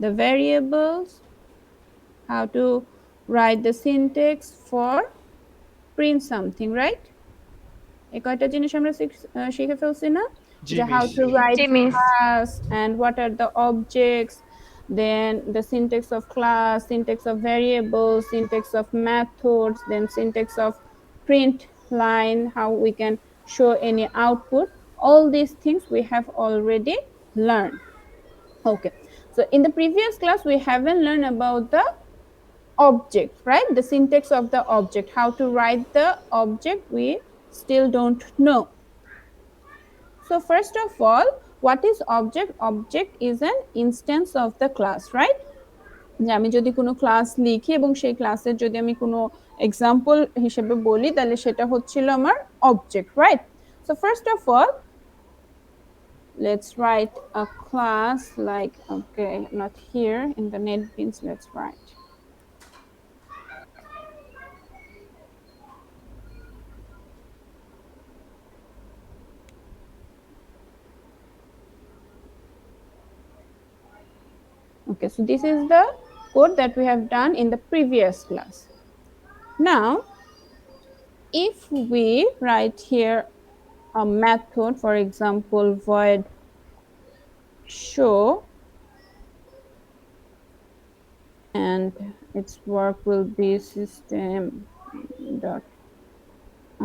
the variables, how to write the syntax for print something, right? এই কয়টা জিনিস আমরা শিখে ফেলছি না, জি যে how miss. to write G miss. class and what are the objects, then the syntax of class, syntax of variables, syntax of methods, then syntax of print line, how we can show any output. All these things we have already learned. Okay, so in the previous class we haven't learned about the object, right? The syntax of the object, how to write the object, we still don't know. So first of all, what is object? Object is an instance of the class, right? যে আমি যদি কোনো class লিখি এবং সেই ক্লাসের যদি আমি কোনো এক্সাম্পল হিসেবে বলি তাহলে সেটা হচ্ছিল আমার object, right? So first of all let's write a class like, okay, not here in the NetBeans, let's write. Okay, so this is the code that we have done in the previous class. Now, if we write here a method, for example, void show, and its work will be system dot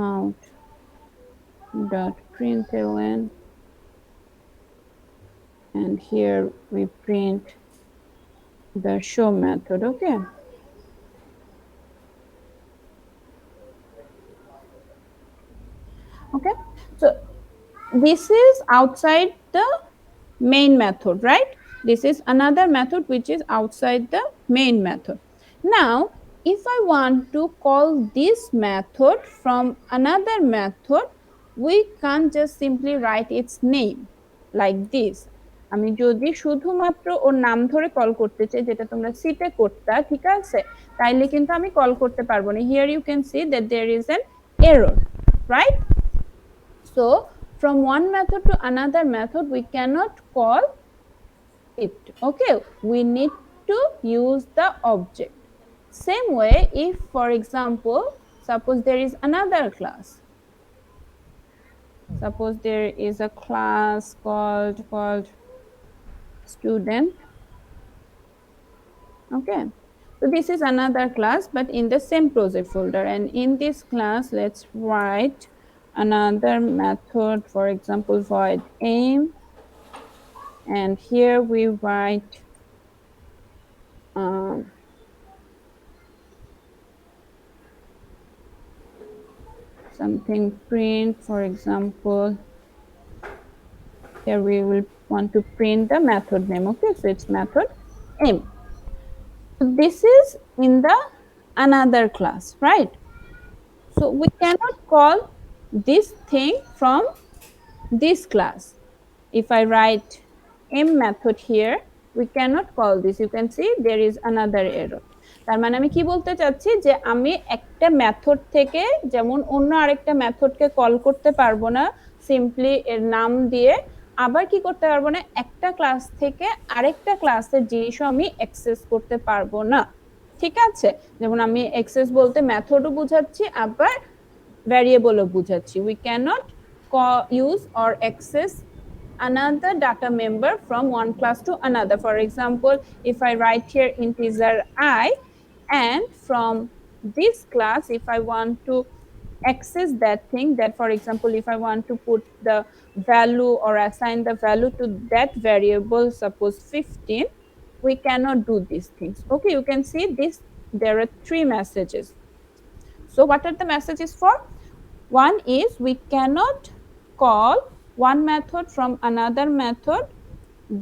out dot println, and here we print the show method. Okay, okay, so this is outside the main method, right? This is another method which is outside the main method. Now if I want to call this method from another method, we can't just simply write its name like this. আমি যদি শুধুমাত্র ওর নাম ধরে call করতে চাই, যেটা তোমরা সিতে করতা, ঠিক আছে, তাইলে কিন্তু আমি কল করতে পারবো না. Here you can see that there is an error, right? So from one method to another method we cannot call it. Okay, we need to use the object. Same way, if for example, suppose there is another class, suppose there is a class called student. Okay, so this is another class but in the same project folder, and in this class let's write another method, for example void aim, and here we write something print, for example here we will want to print the method name. Okay, so it's method aim. So this is in the another class, right? So we cannot call this thing from this class. If I write m method here, we cannot call this. You can see there is another error. তার মানে আমি কি বলতে চাচ্ছি, যে আমি একটা method থেকে যেমন অন্য আরেকটা মেথডকে কল করতে পারবো না সিম্পলি এর নাম দিয়ে, আবার কি করতে পারবো না, একটা ক্লাস থেকে আরেকটা ক্লাসের জিনিসও আমি অ্যাক্সেস করতে পারবো না, ঠিক আছে? যেমন আমি অ্যাক্সেস বলতে মেথডও বুঝাচ্ছি আবার ভ্যারিয়েবলও বুঝাচ্ছি. We cannot use or access another data member from one class to another. For example, if I write here integer I, and from this class if I want to access that thing, that for example if I want to put the value or assign the value to that variable, suppose 15, we cannot do these things. Okay, you can see this, there are three messages. So what are the messages for? One is we cannot call one method from another method,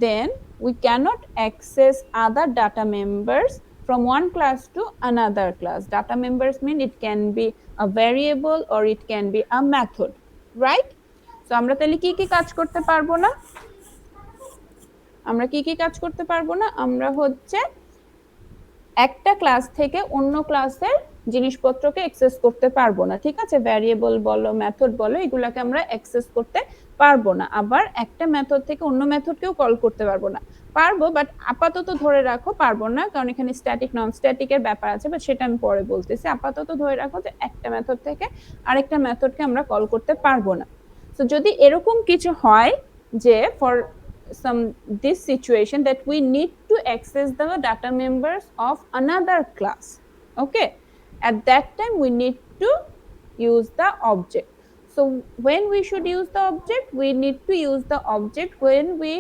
then we cannot access other data members from one class to another class. Data members mean it can be a variable or it can be a method, right? So আমরা তাহলে কি কি কাজ করতে পারবো না, আমরা কি কি কাজ করতে পারবো না, আমরা হচ্ছে একটা ক্লাস থেকে অন্য ক্লাসের জিনিসপত্রকে অ্যাক্সেস করতে পারবো না, ঠিক আছে? ভ্যারিয়েবল বলো, মেথড বলো, এগুলাকে আমরা অ্যাক্সেস করতে পারবো না। আবার একটা মেথড থেকে অন্য মেথডকেও কল করতে পারবো না। পারবো, বাট আপাতত ধরে রাখো পারবো না, কারণ এখানে স্ট্যাটিক নন স্ট্যাটিকের ব্যাপার আছে, বাট সেটা আমি পরে বলতেছি। আপাতত ধরে রাখো যে একটা মেথড থেকে আরেকটা মেথডকে আমরা কল করতে পারবো না। তো যদি এরকম কিছু হয় যে for some this situation that we need to access the data members of another class, okay, at that time we need to use the object. So when we should use the object, we need to use the object when we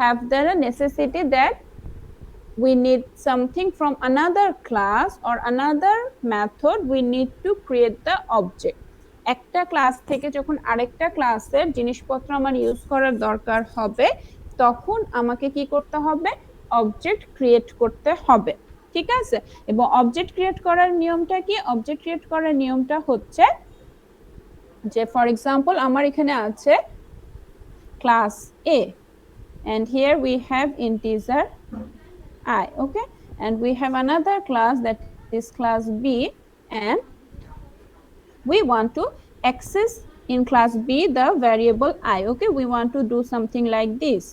have the necessity that we need something from another class or another method, we need to create the object. একটা class থেকে যখন আরেকটা ক্লাসের জিনিসপত্র আমার use করার দরকার হবে, তখন আমাকে কি করতে হবে? অবজেক্ট ক্রিয়েট করতে হবে, ঠিক আছে? এবং অবজেক্ট ক্রিয়েট করার নিয়মটা কি? অবজেক্ট ক্রিয়েট করার নিয়মটা হচ্ছে যে ফর এক্সাম্পল আমার এখানে আছে class A and here we have integer I, okay, and we have another class that is class B, and we want to access in class B the variable I, okay, we want to do something like this,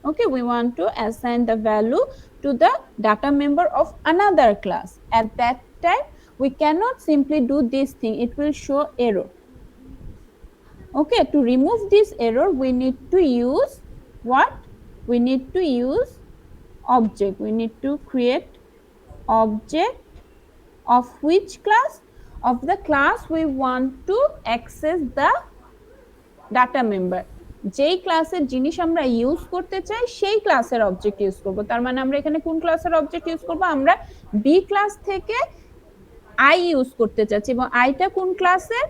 okay, we want to assign the value to the data member of another class. At that time we cannot simply do this thing, it will show error. Okay, to remove this error we need to use what? We need to use object. We need to create object of which class? Of the class we want to access the data member. যেই ক্লাসের জিনিস আমরা use করতে চাই সেই ক্লাসের object use করব। তার মানে আমরা এখানে কোন ক্লাসের অবজেক্ট ইউজ করব? আমরা বি ক্লাস থেকে আই ইউজ করতে চাচ্ছি, এবং আইটা কোন ক্লাসের?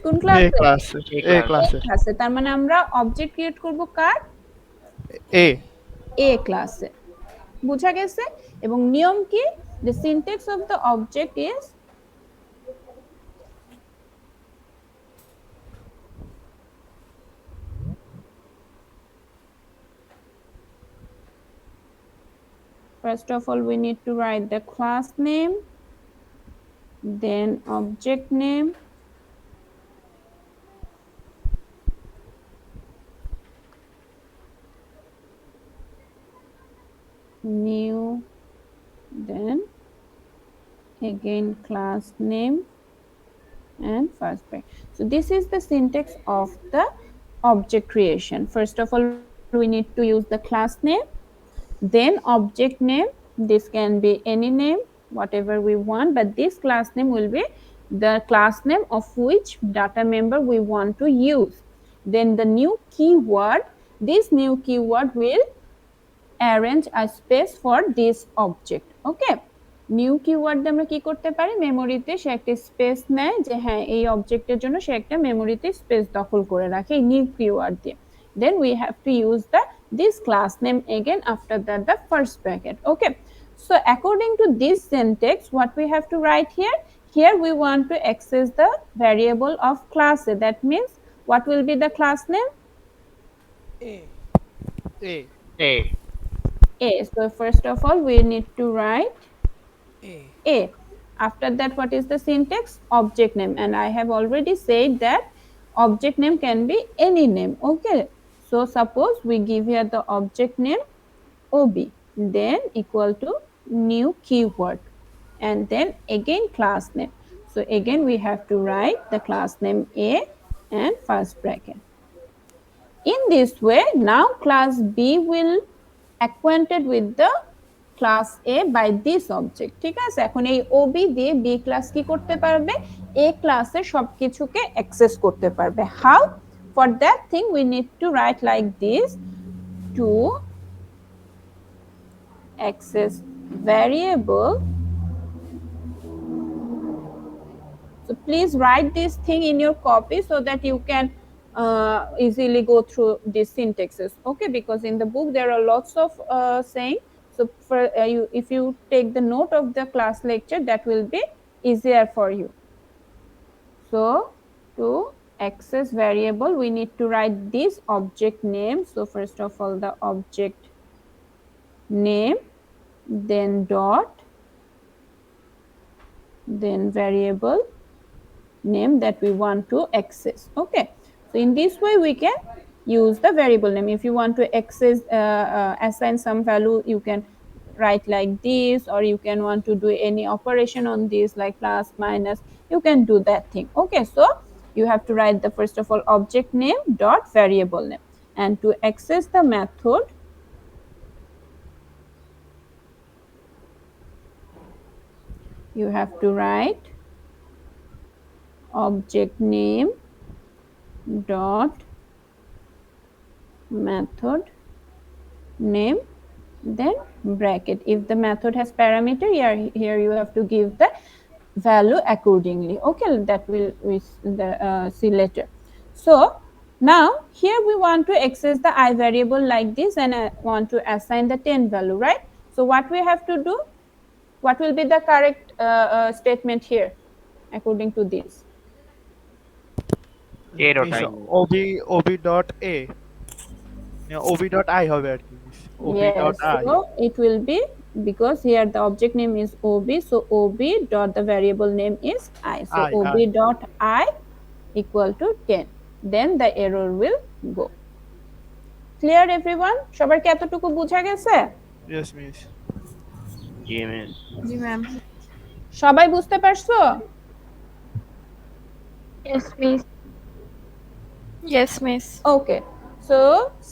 কোন এ ক্লাসের? ক্লাসের ক্লাসে। তার মানে আমরা অবজেক্ট ক্রিয়েট করব কার? এ এ ক্লাসে। বুঝা গেছে? এবং নিয়ম কি? The syntax of the object is first of all we need to write the class name, then object name, new, then again class name and first bracket. So this is the syntax of the object creation. First of all we need to use the class name, then object name. This can be any name, whatever we want, but this class name will be the class name of which data member we want to use. Then the new keyword, this new keyword will arrange a space for this object, okay. New keyword দিয়ে আমরা কি করতে পারি? মেমোরিতে সে একটা space নেয়, যে হ্যাঁ এই অবজেক্টের জন্য সে একটা মেমোরিতে স্পেস দখল করে রাখে এই নিউ কিওয়ার্ড দিয়ে। Then we have to use the this class name again, after that the first bracket, okay. So according to this syntax, what we have to write here? Here we want to access the variable of class A. That means what will be the class name? A A. So first of all we need to write A. After that what is the syntax? Object name, and I have already said that object name can be any name, okay. So suppose we give here the object name OB, then equal to new keyword, and then again class name. So again we have to write the class name A and first bracket. In this way now class B will acquainted with the class A by this object, ঠিক আছে। এখন এই OB দিয়ে B class কি করতে পারবে? A ক্লাসের সবকিছুকে অ্যাক্সেস করতে পারবে। How? For that thing we need to write like this: to access variable. So please write this thing in your copy so that you can easily go through these syntaxes, okay, because in the book there are lots of saying. So for you, if you take the note of the class lecture, that will be easier for you. So to access variable we need to write this object name. So first of all the object name, then dot, then variable name that we want to access. Okay, so in this way we can use the variable name. If you want to access assign some value, you can write like this, or you can want to do any operation on this like plus minus, you can do that thing. Okay, so you have to write the first of all object name dot variable name, and to access the method you have to write object name dot method name, then bracket. If the method has parameter, here you have to give the value accordingly. Okay, that will we see later. So now here we want to access the I variable like this, and I want to assign the 10 value, right? So what we have to do, what will be the correct statement here according to this? A dot miss I. OB dot A, OB dot I হবে আর কি miss, OB dot Yes, I. so it will be, because here the object name is ob, so ob dot the variable name is I, so I ob I dot I equal to 10, then the error will go. Clear everyone? সবার কি এতটুকু বোঝা গেছে? Yes miss. GMS. জি ma'am. সবাই বুঝতে পারছো? Yes miss. Yes miss. Okay, so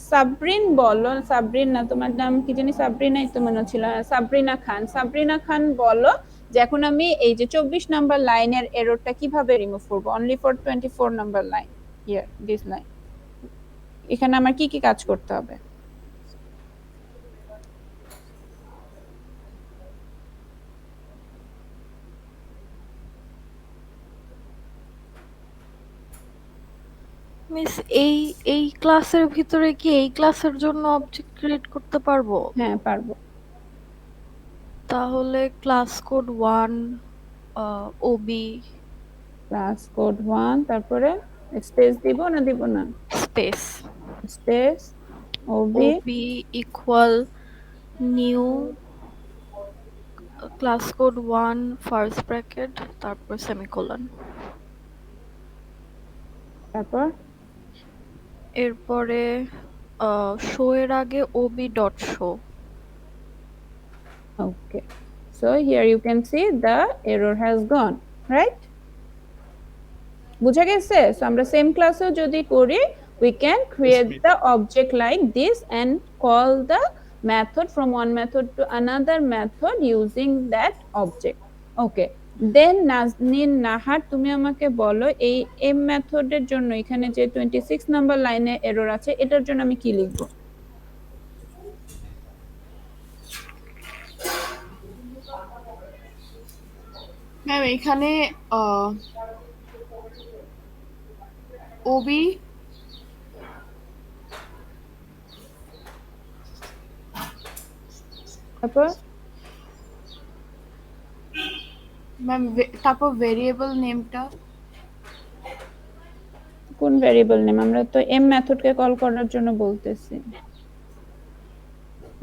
Sabrin বলো, সাবরিন না, তোমার নাম কি জানি, সাবরিনাই তো মনে ছিল, সাবরিনা খান, সাবরিনা খান বলো যে এখন আমি এই যে 24 নাম্বার লাইনের এররটা কিভাবে রিমুভ করব, only for 24 number line, here this line, এখানে আমার কি কি কাজ করতে হবে? মিস এই এই ক্লাসের ভিতরে কি এই ক্লাসের জন্য অবজেক্ট ক্রিয়েট করতে পারবো? হ্যাঁ পারবো। তাহলে class code 1 OB class code 1, তারপরে স্পেস দিব না দিব না? Space space OB OB equal new class code 1 first bracket তারপর সেমিকোলন, তারপর এরপরে শো এর আগে OB dot show. okay, so here you can see the error has gone, right? বুঝা গেছে? সো আমরা সেম ক্লাসেও যদি করি, we can yes create miss. the object like this and call the method from one method to another method using that object. Okay, then Naznin Nahar, তুমি আমাকে বলো এই এম মেথডের জন্য এখানে যে 26 নাম্বার লাইনে এরর আছে, এটার জন্য আমি কি লিখব? ম্যাম এখানে ওবি তারপর ম্যাম তারপর ভেরিয়েবল নেমটা কোন ভ্যারিয়েবল নেম? আমরা তো এম মেথডকে কল করার জন্য বলতেছি,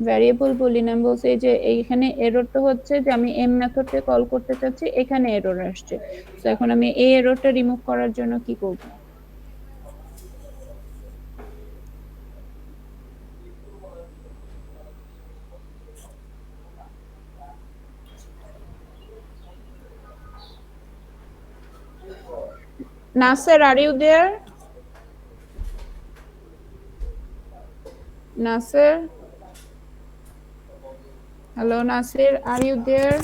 ভ্যারিয়েবল বলি না, আমি বলছি এই যে এইখানে এররটা হচ্ছে যে আমি এম মেথডকে কল করতে চাচ্ছি, এখানে এরর আসছে, তো এখন আমি এই এররটা রিমুভ করার জন্য কি করব? Nasser, are you there? Nasser? Hello, Nasir, are you there?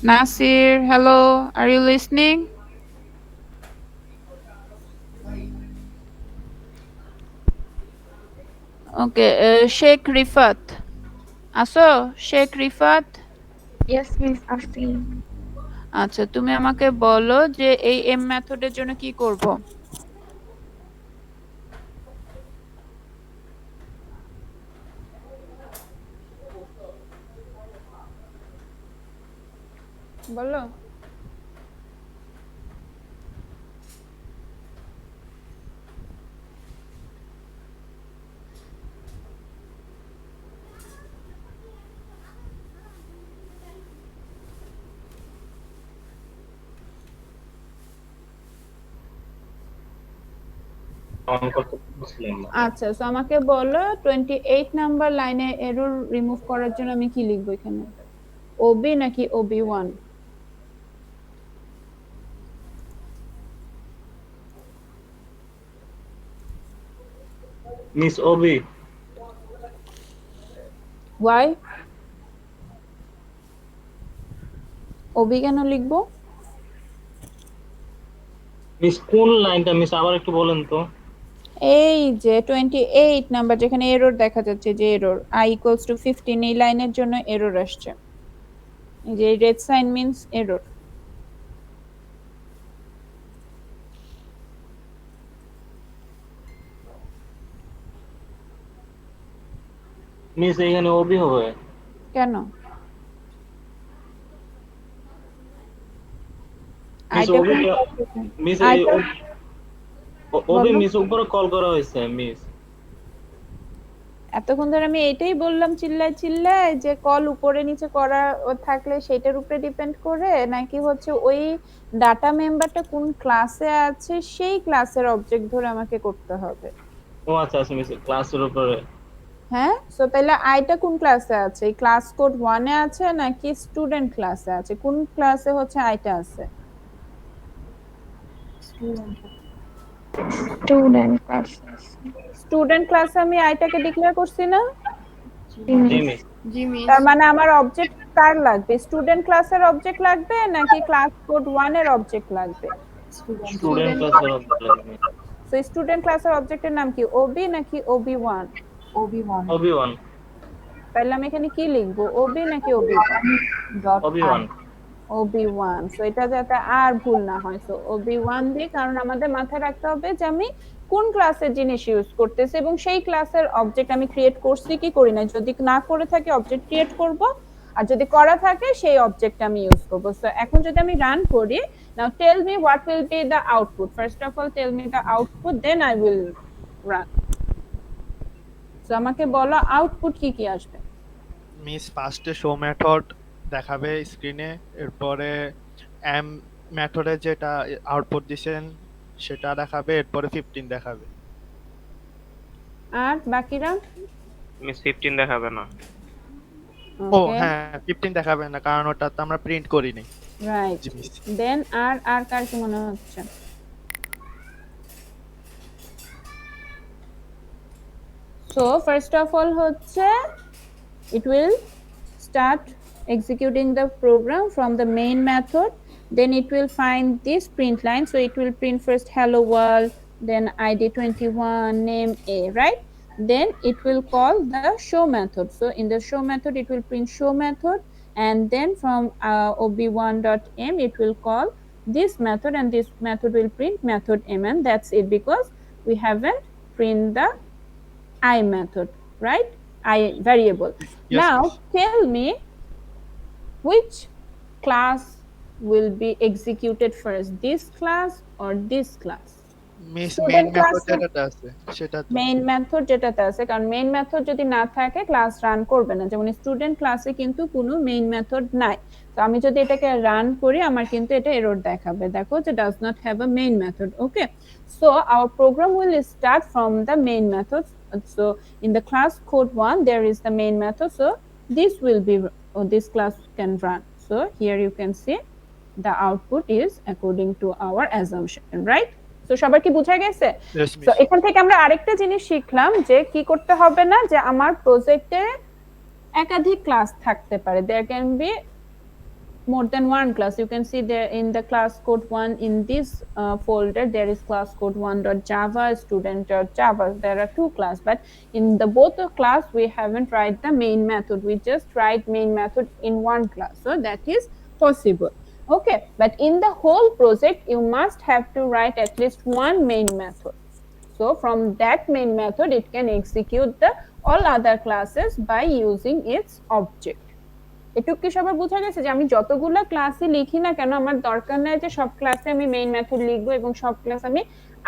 Nasir, hello, are you listening? Okay, Sheikh Rifat. আসো শেখ রিফাত? ইয়েস মিস আসছি। আচ্ছা, তুমি আমাকে বলো যে এই এম মেথডের জন্য কি করব? বলো। অন করতে বুঝলাম না। আচ্ছা, সো আমাকে বলো 28 নাম্বার লাইনে এরর রিমুভ করার জন্য আমি কি লিখবো এখানে? ওবি নাকি OB one? Miss OB. Why? OB কেন লিখবো? মিস কোন লাইনটা মিস আবার একটু বলেন তো? এই যে 28 নাম্বার যেখানে এরর দেখা যাচ্ছে, যে এরর I equals to 15, এই লাইনের জন্য এরর আসছে। এই যে red sign means error. Miss এখানে ওবি হবে। কেন? মিস আইটা কোন ওবিটা ক্লাসে? মিস এই আইটা ওবি বলো। মিস উপরে কল করা হয়েছে মিস। এতক্ষণ ধরে আমি এইটাই বললাম চিল্লায় চিল্লায়, যে কল উপরে নিচে করা থাকলে সেটার উপরে ডিপেন্ড করে, নাকি হচ্ছে ওই ডাটা মেম্বারটা কোন ক্লাসে আছে সেই ক্লাসের অবজেক্ট ধরে আমাকে করতে হবে? ও আচ্ছা আচ্ছা মিস ক্লাসের উপরে। হ্যাঁ, সো তাহলে আইটা কোন ক্লাসে আছে? এই ক্লাস কোড 1 এ আছে নাকি স্টুডেন্ট ক্লাসে আছে? কোন ক্লাসে হচ্ছে আইটা আছে? Student class. স্টুডেন্ট ক্লাসে আমি আইটাকে ডিক্লেয়ার করছি না? জি মিস। জি মিস। তার মানে আমার অবজেক্ট কার লাগবে? স্টুডেন্ট ক্লাসের অবজেক্ট লাগবে নাকি ক্লাস কোড 1 এর অবজেক্ট লাগবে? স্টুডেন্ট স্টুডেন্ট ক্লাসের হবে লাগবে। সো স্টুডেন্ট ক্লাসের অবজেক্টের নাম কি? ওবি নাকি OB one? OB one OB one. তাহলে আমি এখানে কি লিখবো, ওবি নাকি OB one? Dot OB I. One. OB one. So এটা যাতে আর ভুল না হয়, সো ওবি ওয়ান দিয়ে, কারণ আমাদের মাথায় রাখতে হবে যে আমি কোন ক্লাসের জিনিস ইউজ করতেছি এবং সেই ক্লাসের অবজেক্ট আমি ক্রিয়েট করছি কি করি না। যদি না করে থাকি অবজেক্ট ক্রিয়েট করব, আর যদি করা থাকে সেই অবজেক্ট আমি ইউজ করব। সো এখন যদি আমি রান করি, now tell me what will be the output. First of all tell me the output, then I will run. So আমাকে বলো আউটপুট কি কি আসবে? মিস ফার্স্টে শো মেথড দেখাবে স্ক্রিনে, এরপরে এম মেথডে যেটা আউটপুট দিছেন সেটা দেখাবে, এরপরে 15 দেখাবে। আর বাকিরা? মিস 15 দেখাবে না। ও ওকে, হ্যাঁ, 15 দেখাবে না কারণ ওটা তো আমরা প্রিন্ট করিনি। রাইট। জি মিস। দেন আর আর কার কি মনে হচ্ছে? সো ফার্স্ট অফ অল হচ্ছে it will start executing the program from the main method, then it will find this print line. So it will print first hello world, then id 21, name a, right? Then it will call the show method. So in the show method it will print show method, and then from ob1.m it will call this method, and this method will print method m, and that's it, because we haven't print the I method, right? I variable. Yes miss. Now tell me which class will be executed first, this class or this class? Miss main Student class method যেটাতে আছে সেটাতে। Main method যেটাতে আছে, কারণ main method যদি না থাকে class run করবে না। যেমন স্টুডেন্ট ক্লাসে কিন্তু কোনো মেইন মেথড নাই, তো আমি যদি এটাকে রান করি আমার কিন্তু এটা এরর দেখাবে, দেখো যে does not have a main method. Okay, so our program will start from the main method. So in the class code 1 there is the main method, so this will be, this class can run. So here you can see the output is according to our assumption, right? তো সবার কি বুঝা গেছে? Yes তো miss. এখান থেকে আমরা আরেকটা জিনিস শিখলাম যে কি করতে হবে না, যে আমার প্রজেক্টে একাধিক ক্লাস থাকতে পারে। there can be more than one class. You can see there in the class code 1 in this folder there is class code 1.java, student.java. There are two class, but in the both the class we haven't write the main method, we just write main method in one class, so that is possible. Okay, but in the whole project you must have to write at least one main method. So from that main method it can execute the all other classes by using its object. এটুকু কি সবার বোঝা গেছে যে আমি যতগুলো ক্লাসে লিখি না কেন আমার দরকার নাই যে সব ক্লাসে আমি মেইন মেথড লিখবো এবং সব ক্লাস আমি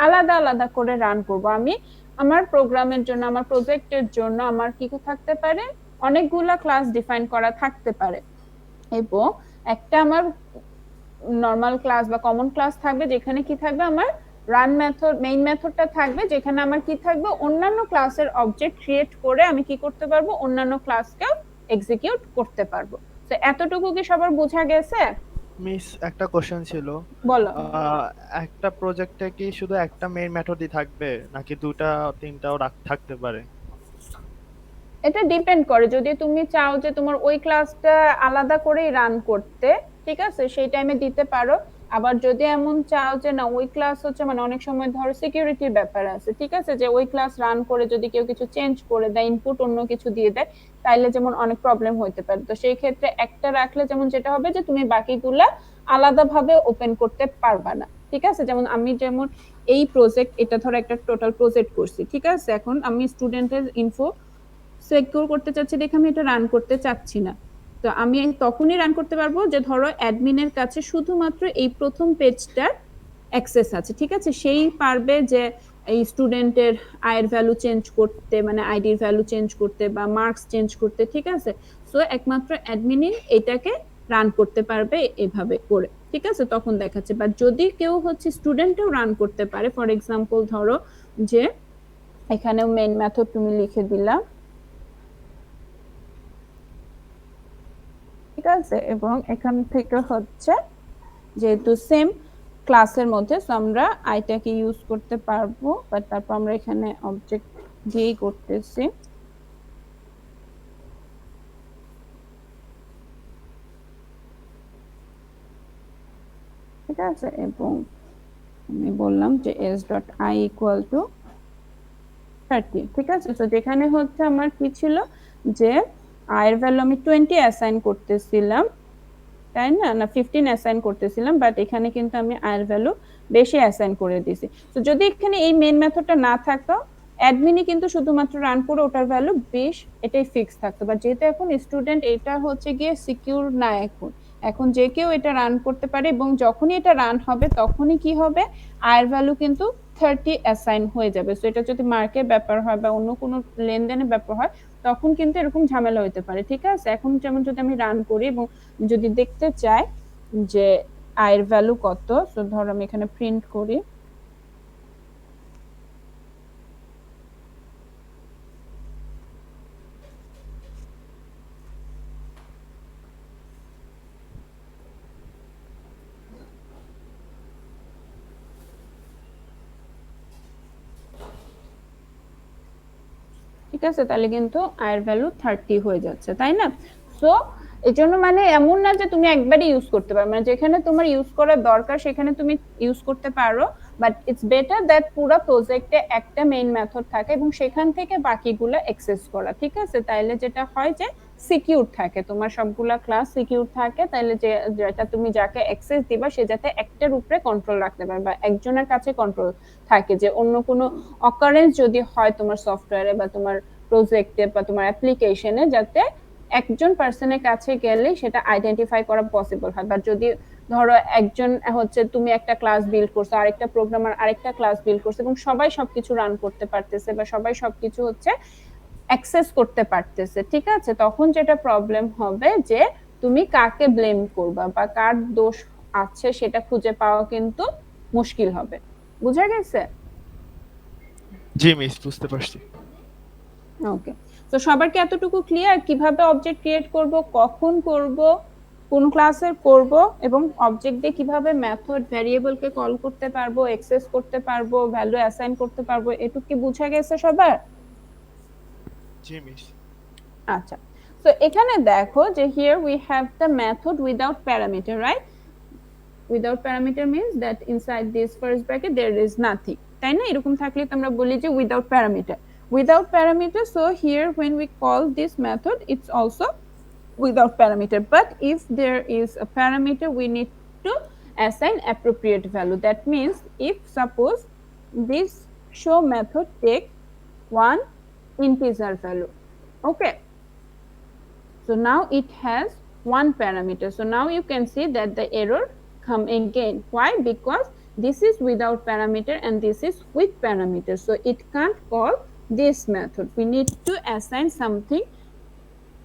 আলাদা আলাদা করে রান করব। আমি আমার প্রোগ্রামের জন্য, আমার প্রজেক্টের জন্য আমার কি থাকতে পারে, অনেকগুলা ক্লাস ডিফাইন করা থাকতে পারে, এবং একটা আমার নরমাল ক্লাস বা কমন ক্লাস থাকবে যেখানে কি থাকবে, আমার রান মেথড মেইন মেথডটা থাকবে, যেখানে আমার কি থাকবে, অন্যান্য ক্লাসের অবজেক্ট ক্রিয়েট করে আমি কি করতে পারবো, অন্যান্য ক্লাসকেও এক্সিকিউট করতে পারবো। তো এতটুকু কি সবার বোঝা গেছে? মিস, একটা কোশ্চেন ছিল। বলো। একটা প্রজেক্টে কি শুধু একটা মেইন মেথডই থাকবে নাকি দুটা তিনটাও থাকতে পারে? এটা ডিপেন্ড করে, যদি তুমি চাও যে তোমার ওই ক্লাসটা আলাদা করেই রান করতে, ঠিক আছে, সেই টাইমে দিতে পারো। আবার যদি এমন চাও যে না, ওই ক্লাস হচ্ছে মানে অনেক সময় ধরো সিকিউরিটির ব্যাপার আছে, ঠিক আছে, যে ওই ক্লাস রান করে যদি কেউ কিছু চেঞ্জ করে দেয়, ইনপুট অন্য কিছু দিয়ে দেয়, তাইলে যেমন অনেক প্রবলেম হইতে পারে। তো সেই ক্ষেত্রে একটা রাখলে যেমন যেটা হবে যে তুমি বাকিগুলা আলাদাভাবে ওপেন করতে পারবা না, ঠিক আছে। যেমন আমি যেমন এই প্রজেক্ট, এটা ধরো একটা টোটাল প্রজেক্ট করছি, ঠিক আছে, এখন আমি স্টুডেন্টের ইনফো সিকিউর করতে চাচ্ছি দেখে আমি এটা রান করতে চাচ্ছি না। তো আমি তখনই রান করতে পারবো যে ধরো অ্যাডমিনের কাছে শুধুমাত্র এই প্রথম পেজটার অ্যাক্সেস আছে, ঠিক আছে, সেই পারবে যে এই স্টুডেন্টের আয়ের ভ্যালু চেঞ্জ করতে, মানে আইডির ভ্যালু চেঞ্জ করতে বা মার্কস চেঞ্জ করতে, ঠিক আছে। সো একমাত্র অ্যাডমিনই এটাকে রান করতে পারবে এভাবে করে, ঠিক আছে। তখন দেখাচ্ছে, বা যদি কেউ হচ্ছে স্টুডেন্টও রান করতে পারে, ফর এক্সাম্পল ধরো যে এখানেও মেইন মেথড তুমি লিখে দিলা, ঠিক আছে, এবং এখান থেকে হচ্ছে যেহেতু সেম ক্লাসের মধ্যে, সো আমরা আইটাকে ইউজ করতে পারবো, বাট তারপর আমরা এখানে অবজেক্ট দিয়েই করতেছি, ঠিক আছে। এবং আমি বললাম যে s dot i equal to 30, ঠিক আছে। তো যেখানে হচ্ছে আমার কি ছিল, যে আয়ের ভ্যালু আমি 20 অ্যাসাইন করতেছিলাম, তাই না, না 15 অ্যাসাইন করতেছিলাম, বাট এখানে কিন্তু আমি আয়ের ভ্যালু বেশি অ্যাসাইন করে দিছি। তো যদি এখানে এই মেইন মেথডটা না থাকতো, অ্যাডমিনই কিন্তু শুধুমাত্র রান করে ওটার ভ্যালু 20 এটাই ফিক্স থাকতো। বাট যেহেতু এখন স্টুডেন্ট, এটা হচ্ছে গিয়ে সিকিউর না, এখন এখন যে কেউ এটা রান করতে পারে, এবং যখনই এটা রান হবে তখনই কি হবে, আয়ের ভ্যালু কিন্তু 30 অ্যাসাইন হয়ে যাবে। সো এটা যদি মার্কের ব্যাপার হয় বা অন্য কোনো লেনদেনের ব্যাপার হয়, তখন কিন্তু এরকম ঝামেলা হতে পারে, ঠিক আছে। এখন যেমন যদি আমি রান করি এবং যদি দেখতে চাই যে আয়ের ভ্যালু কত, সো ধরো আমি এখানে প্রিন্ট করি, ঠিক আছে, তাহলে কিন্তু আয়ের ভ্যালু 30 হয়ে যাচ্ছে, তাই না। সো এই জন্য মানে এমন না যে তুমি একবারই ইউজ করতে পারো, মানে যেখানে তোমার ইউজ করার দরকার সেখানে তুমি ইউজ করতে পারো, বাট ইটস বেটার দ্যাট পুরো প্রজেক্টে একটা মেইন মেথড থাকে এবং সেখান থেকে বাকিগুলো অ্যাক্সেস করা, ঠিক আছে। তাইলে যেটা হয় যে সিকিউর থাকে, তোমার সবগুলা ক্লাস সিকিউর থাকে, তাইলে যে যেটা তুমি যাকে অ্যাক্সেস দিবা সে যাতে একটার উপরে কন্ট্রোল রাখতে পারে বা একজনের কাছে কন্ট্রোল থাকে, যে অন্য কোনো অকারেন্স যদি হয় তোমার সফটওয়্যারে বা তোমার প্রজেক্টে বা তোমার অ্যাপ্লিকেশনে, যাতে একজন পার্সনের কাছে গেলে সেটা আইডেন্টিফাই করা পসিবল হয়। বা যদি ধরো একজন হচ্ছে, তুমি একটা ক্লাস বিল্ড করছো, আরেকটা প্রোগ্রামার আরেকটা ক্লাস বিল্ড করছে এবং সবাই সবকিছু রান করতে পারতেছে বা সবাই সবকিছু হচ্ছে অ্যাক্সেস করতে পারতেছে, ঠিক আছে, তখন যেটা প্রবলেম হবে যে তুমি কাকে ব্লেম করবা বা কার দোষ আছে সেটা খুঁজে পাওয়া কিন্তু মুশকিল হবে। বুঝা গেছে? জি মিস, বুঝতে পারছি। ওকে, তো সবার কি এতটুকু ক্লিয়ার, কিভাবে অবজেক্ট ক্রিয়েট করব, কখন করব, কোন ক্লাসের করব, এবং অবজেক্ট দিয়ে কিভাবে মেথড ভ্যারিয়েবলকে কল করতে পারবো, অ্যাক্সেস করতে পারবো, ভ্যালু অ্যাসাইন করতে পারবো, এটুকু কি বুঝা গেছে সবার? জি মিস। আচ্ছা, তো এখানে দেখো যে here we have the method without parameter, right? Without parameter means that inside this first bracket there is nothing, তাই না, এরকম থাকলে তো আমরা বলি যে without parameter, without parameter। So here when we call this method it's also without parameter, but if there is a parameter we need to assign appropriate value. That means if suppose this show method take one integer value, okay, so now it has one parameter. So now you can see that the error come again. Why? Because this is without parameter and this is with parameter, so it can't call this method. We need to assign something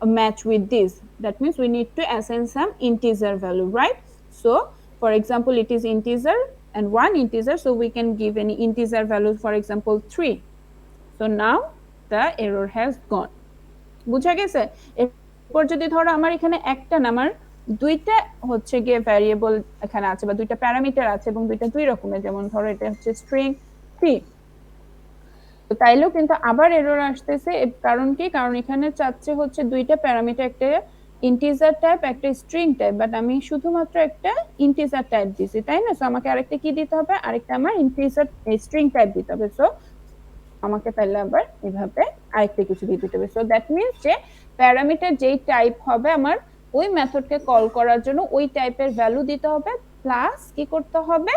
a match with this. That means we need to assign some integer value, right? So for example it is integer, and one integer, so we can give any integer value, for example 3. So now the error has gone. বুঝা গেছে? এরপর যদি ধরো আমার এখানে একটা না আমার দুইটা হচ্ছে গিয়ে ভ্যারিয়েবল এখানে আছে বা দুইটা প্যারামিটার আছে এবং দুইটা দুই রকমের, যেমন ধরো এটা হচ্ছে স্ট্রিং 3, তো তাইলেও কিন্তু আবার এরর আসতেছে। কারণ কি? কারণ এখানে চাচ্ছে হচ্ছে দুইটা প্যারামিটার, একটা ইন্টিজার টাইপ একটা স্ট্রিং টাইপ, বাট আমি শুধুমাত্র একটা ইন্টিজার টাইপ দিছি, তাই না? সো আমাকে আরেকটা কি দিতে হবে? আরেকটা আমার ইন্টিজার স্ট্রিং টাইপ দিতে হবে। সো আমাকে তাহলে আবার এভাবে আরেকটা কিছু দিয়ে দিতে হবে। সো দ্যাট মিনস যে প্যারামিটার যেই টাইপ হবে আমার ওই মেথডকে কল করার জন্য ওই টাইপের ভ্যালু দিতে হবে, প্লাস কি করতে হবে?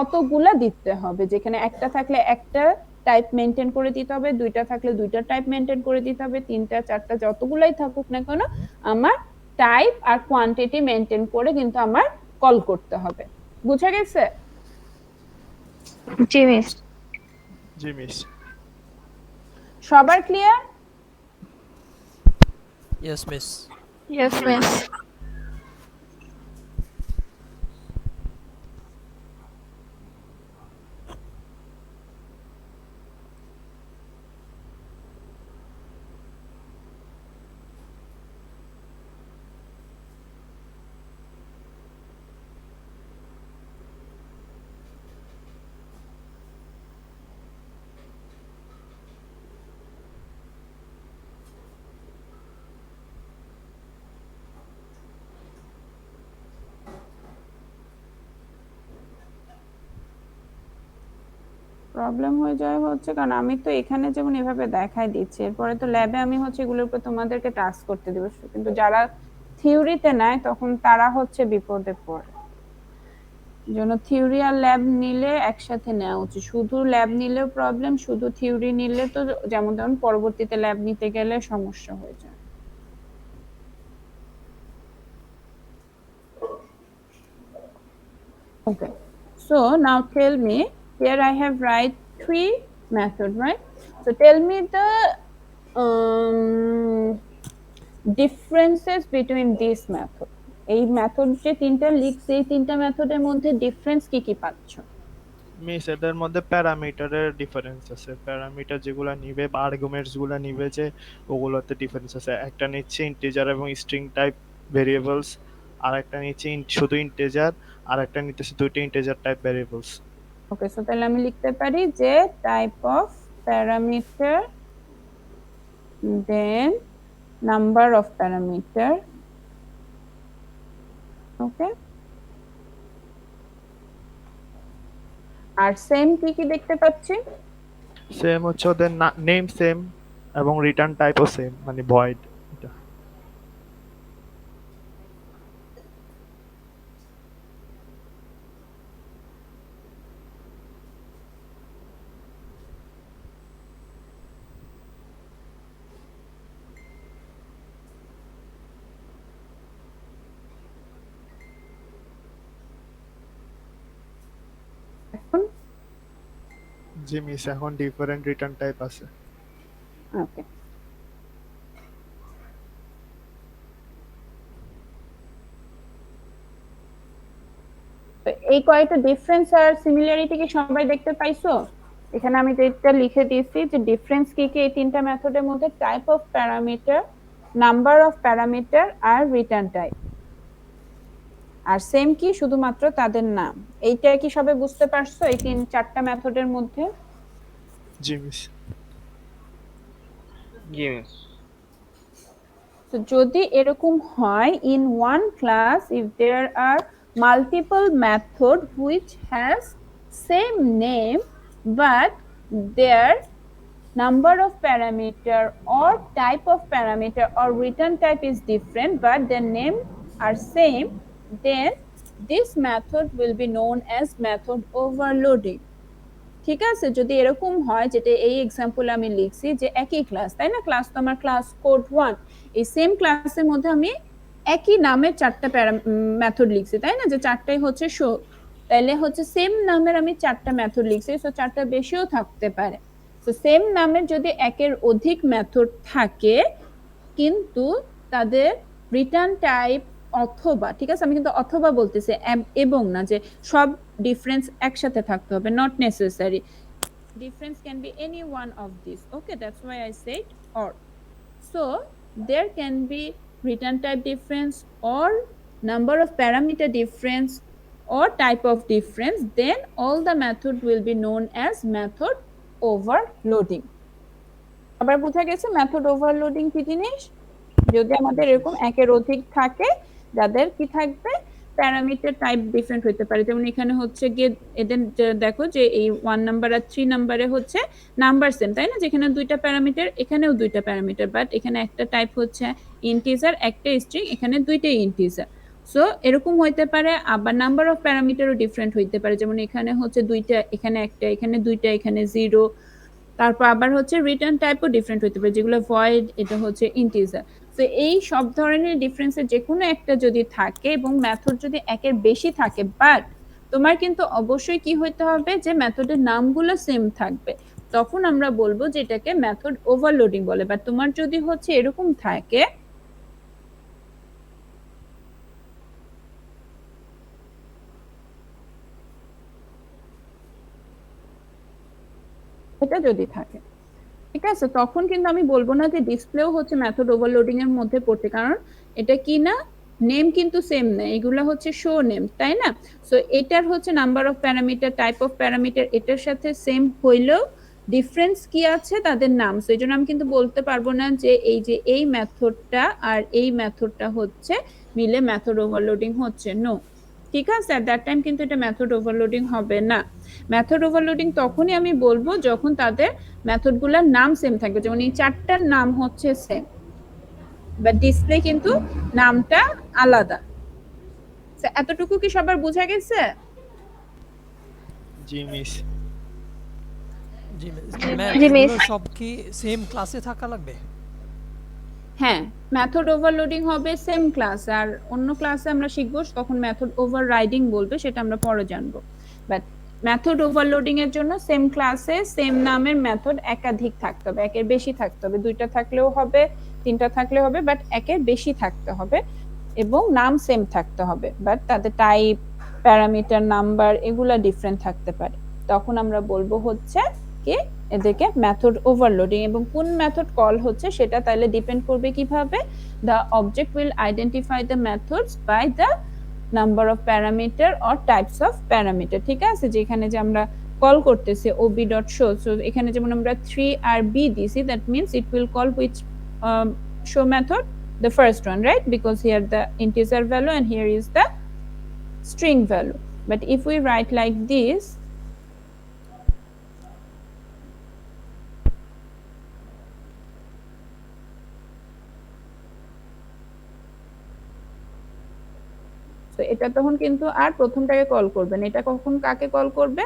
অতগুলা দিতে হবে, যেখানে একটা থাকলে একটা টাইপ মেনটেন করে দিতে হবে, দুইটা থাকলে দুইটা টাইপ মেনটেন করে দিতে হবে, তিনটা চারটা যতগুলাই থাকুক না কেন আমার টাইপ আর কোয়ান্টিটি মেনটেন করে কিন্তু আমার কল করতে হবে। বুঝা গেছে? জি মিস। জি মিস। সবার clear? Yes, miss. Yes miss. Problem হয়ে যায় হচ্ছে কারণ আমি তো এখানে যেমন এভাবে দেখাই দিচ্ছি, এরপরে তো ল্যাবে আমি হচ্ছে এগুলোর উপর তোমাদেরকে টাস্ক করতে দেবো, কিন্তু যারা থিওরিতে নেয় তখন তারা হচ্ছে বিপদে পড়ে। জন্য থিওরি আর ল্যাব নিলে একসাথে নেওয়া উচিত। শুধু ল্যাব নিলেও প্রবলেম, শুধু থিওরি নিলে তো যেমন ধরুন পরবর্তীতে ল্যাব নিতে গেলে সমস্যা হয়ে যায়। Okay, so now tell me, here I have write 3 method, right? So tell me the differences between this method. এই মেথড যে তিনটা লিখছি এই তিনটা মেথডের মধ্যে ডিফারেন্স কি কি পাচ্ছ? মিস এদের মধ্যে প্যারামিটারের ডিফারেন্স আছে। প্যারামিটার যেগুলো নিবে বা আর্গুমেন্টস গুলো নিবে যে ওগুলোতে ডিফারেন্স আছে। একটা নিচ্ছে ইন্টিজার এবং স্ট্রিং টাইপ ভেরিয়েবলস, আর একটা নিচ্ছে শুধু ইন্টিজার, আর একটা নিতেছে দুইটা integer type variables. Okay, so তাহলে আমি লিখতে পারি যে type of parameter, then number of parameter. Okay, আর সেম কি কি দেখতে পাচ্ছি? সেম হচ্ছে ওদের নেম সেম এবং রিটার্ন টাইপও সেম, মানে ভয়েড। এটা এখন জি মিস, এখন ডিফারেন্ট রিটার্ন টাইপ আছে। ওকে, তো এই কয়টা ডিফারেন্স আর সিমিলারিটি কি সবাই দেখতে পাইছো? এখানে আমি যেটা লিখে দিয়েছি যে ডিফারেন্স কি কি এই তিনটা মেথডের মধ্যে, type of parameter, number of parameter আর রিটার্ন টাইপ। আর সেম কি? শুধুমাত্র তাদের নাম। এইটা কি সবাই বুঝতে পারছো এই তিন চারটা মেথডের মধ্যে? জি মিস। জি মিস। তো যদি এরকম হয় in one class if there are multiple method which has same name but their number of parameter or type of parameter or return type is different but their name are same, then this method will be known as method overloading. ঠিক আছে? যদি এরকম হয়, যেটা এই example আমি লিখছি যে একই ক্লাস, তাই না? ক্লাস তো আমার ক্লাস কোড 1, এই সেম ক্লাসের মধ্যে আমি একই নামের চারটা মেথড লিখছি, তাই না? যে চারটাই হচ্ছে শো, তাইলে হচ্ছে সেম নামের আমি চারটা মেথড লিখছি, সো চারটা বেশিও থাকতে পারে। তো সেম নামের যদি একের অধিক মেথড থাকে কিন্তু তাদের রিটার্ন টাইপ অথবা, ঠিক আছে, আমি কিন্তু অথবা বলতেছি, এবং না যে সব ডিফারেন্স একসাথে থাকতে হবে, not necessary, difference can be any one of these. Okay, that's why I said or. So there can be return type difference or number of parameter difference or type of difference, then all the method will be known as method overloading. আবার বোঝা গেছে method overloading কি জিনিস? যদি আমাদের এরকম একের অধিক থাকে, যাদের কি থাকবে, প্যারামিটার টাইপ ডিফারেন্ট হতে পারে। যেমন এখানে হচ্ছে গিয়ে এদের দেখো যে এই 1 নাম্বার আর 3 নাম্বারে হচ্ছে নাম্বার সেম, তাই না? যেখানে দুইটা প্যারামিটার, এখানেও দুইটা প্যারামিটার, বাট এখানে একটা টাইপ হচ্ছে ইন্টিজার, একটা স্ট্রিং, এখানে দুইটাই ইন্টিজার। সো এরকম হইতে পারে। আবার নাম্বার অফ প্যারামিটারও ডিফারেন্ট হইতে পারে, যেমন এখানে হচ্ছে দুইটা, এখানে একটা, এখানে দুইটা, এখানে 0। তারপর আবার হচ্ছে রিটার্ন টাইপও ডিফারেন্ট হতে পারে, যেগুলো ভয়েড, এটা হচ্ছে ইন্টিজার। তো এই সব ধরনের ডিফারেন্সের যে কোনো একটা যদি থাকে এবং মেথড যদি একের বেশি থাকে, বাট তোমার কিন্তু অবশ্যই কি হইতে হবে যে মেথডের নামগুলো সেম থাকবে, তখন আমরা বলবো যে এটাকে মেথড ওভারলোডিং বলে। বাট তোমার যদি হচ্ছে এরকম থাকে, এটা যদি থাকে, ঠিক আছে, তখন কিন্তু আমি বলবো না যে ডিসপ্লেও হচ্ছে মেথড ওভারলোডিং এর মধ্যে পড়তে, কারণ এটা কি না, নেম কিন্তু সেম না, এগুলো হচ্ছে শো নেম, তাই না? সো এটার হচ্ছে number of parameter, type of parameter এটার সাথে সেম হইলেও ডিফারেন্স কি আছে তাদের নাম। সো এই জন্য আমি কিন্তু বলতে পারবো না যে এই মেথডটা আর এই মেথডটা হচ্ছে মিলে মেথড ওভারলোডিং হচ্ছে, নো। ঠিক আছে, অ্যাট দ্যাট টাইম কিন্তু এটা মেথড ওভারলোডিং হবে না। মেথড ওভারলোডিং তখনই আমি বলবো যখন তাদের মেথডগুলোর নাম সেম থাকবে, যেমন এই চারটার নাম হচ্ছে সেম, বাট ডিসপ্লে কিন্তু নামটা আলাদা। এতটুকু কি সবার বোঝা গেছে? জি মিস। জি ম্যাম, জি, এগুলো মিস। সব কি সেম ক্লাসে থাকা লাগবে? হ্যাঁ, মেথড ওভারলোডিং হবে সেম ক্লাস, আর অন্য ক্লাসে আমরা শিখবো তখন মেথড ওভাররাইডিং বলবে, সেটা আমরা পরে জানবো। বাট মেথড ওভারলোডিং এর জন্য সেম ক্লাসে সেম নামের মেথড একাধিক থাকতে হবে, একের বেশি থাকতে হবে, দুইটা থাকলেও হবে, তিনটা থাকলেও হবে, বাট একের বেশি থাকতে হবে এবং নাম সেম থাকতে হবে, বাট তাদের টাইপ, প্যারামিটার, নাম্বার এগুলা ডিফারেন্ট থাকতে পারে। তখন আমরা বলবো হচ্ছে কি এদেরকে মেথড ওভারলোডিং। এবং কোন মেথড কল হচ্ছে সেটা তাহলে ডিপেন্ড করবে কিভাবে, the object will identify the methods by the number of parameter or types of parameter। ঠিক আছে, যেখানে যে আমরা কল করতেছি ob.show, সো এখানে যেমন আমরা 3 আর b দিছি, that means it will call which show method, the first one, right? Because here the integer value and here is the string value. But if we write like this, তো এটা তখন কিন্তু আর প্রথমটাকে call করবে না, এটা কখন কাকে কল করবে,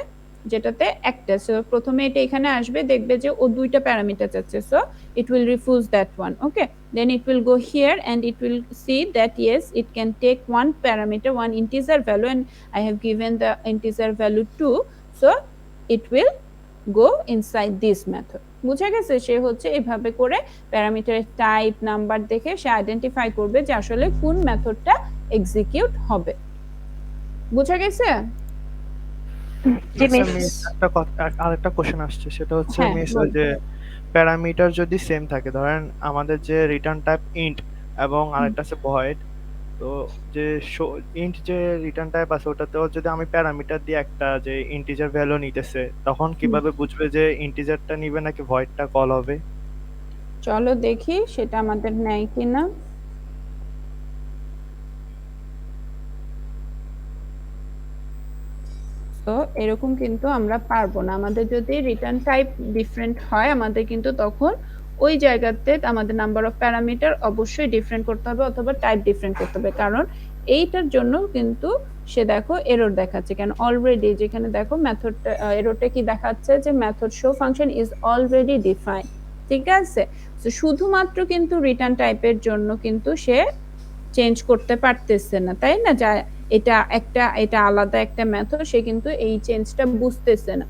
যেটাতে একটা। সো প্রথমে এটা এখানে আসবে, দেখবে যে ও দুইটা প্যারামিটার চাচ্ছে, so it will refuse that one. Okay, then it will go here and it will see that yes, it can take one parameter, one integer value, and I have given the integer value 2, so it will go inside this method. বুঝা গেছে? সে হচ্ছে এভাবে করে প্যারামিটারের type, number দেখে সে identify করবে যে আসলে কোন মেথডটা এক্সিকিউট হবে। বুঝা গেছে? জি, আচ্ছা মিস। মিস, আরেকটা কোশ্চেন আসছে, সেটা হচ্ছে হ্যাঁ, মিস বল। ওই যে প্যারামিটার যদি সেম থাকে, ধরেন আমাদের যে রিটার্ন টাইপ ইন্ট এবং আরেকটা আছে ভয়েড, তো যে ইন্ট যে রিটার্ন টাইপ আছে ওটাতেও যদি আমি প্যারামিটার দিয়ে একটা যে ইন্টিজার ভ্যালু নিতেছে, তখন কিভাবে বুঝবে যে ইন্টিজারটা নিবে নাকি ভয়েডটা কল হবে? চলো দেখি সেটা আমাদের নেয় কিনা। তো এরকম কিন্তু আমরা পারবো না, আমাদের যদি রিটার্ন টাইপ ডিফারেন্ট হয় আমাদের কিন্তু তখন ওই জায়গাতে আমাদের নাম্বার অফ প্যারামিটার অবশ্যই ডিফারেন্ট করতে হবে অথবা টাইপ ডিফারেন্ট করতে হবে, কারণ এইটার জন্য কিন্তু সে দেখো এরর দেখাচ্ছে। কেন? অলরেডি যেখানে দেখো মেথডটা, এররটা কি দেখাচ্ছে যে method show function is already defined. ঠিক আছে, তো শুধুমাত্র কিন্তু রিটার্ন টাইপের জন্য কিন্তু সে চেঞ্জ করতে পারতেছে না, তাই না? যা এটা আলাদা একটা মেথড, সে কিন্তু এই চেঞ্জটা বুঝতেছে না।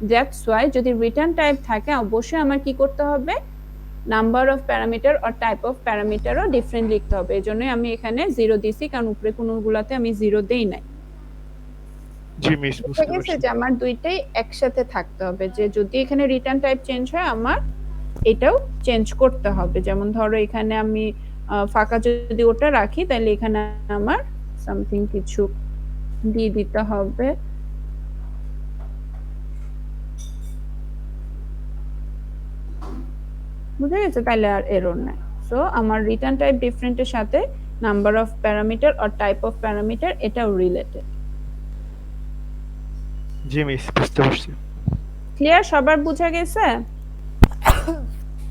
দ্যাটস ওয়াই যদি রিটার্ন টাইপ থাকে অবশ্যই আমার কি করতে হবে, নাম্বার অফ প্যারামিটার আর টাইপ অফ প্যারামিটারও ডিফারেন্ট লিখতে হবে। এজন্যই আমি এখানে 0 দিছি, কারণ উপরে কোনগুলাতে আমি 0 দেই নাই। জি মিস, বুঝা বুঝতে গেছে পারছি। যে আমার দুইটাই একসাথে থাকতে হবে, যে যদি এখানে রিটার্ন টাইপ চেঞ্জ হয় আমার এটাও চেঞ্জ করতে হবে। যেমন ধরো এখানে আমি ফাঁকা যদি ওটা রাখি, তাহলে এখানে আমার সামথিং কিছু দিয়ে দিতে হবে। বুঝা গেছে? তাহলে আর এরর নাই। সো আমার রিটার্ন টাইপ ডিফারেন্টের সাথে নাম্বার অফ প্যারামিটার আর টাইপ অফ প্যারামিটার এটাও রিলেটেড। জি মিস, বুঝতে পারছি। ক্লিয়ার? সবার বুঝা গেছে?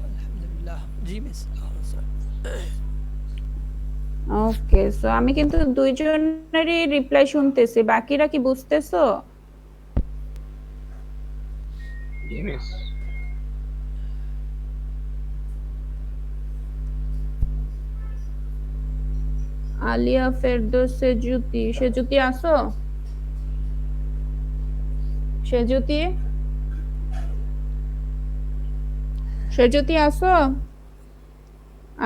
আলহামদুলিল্লাহ। জি মিস। ওকে, সো আমি কিন্তু দুইজনেরই রিপ্লাই শুনতেছি, বাকিরা কি বুঝতেছো? জি মিস। আলিয়া, ফেরদৌস, সেজুতি। সেজুতি আসো? সেজুতি, সেজুতি আসো?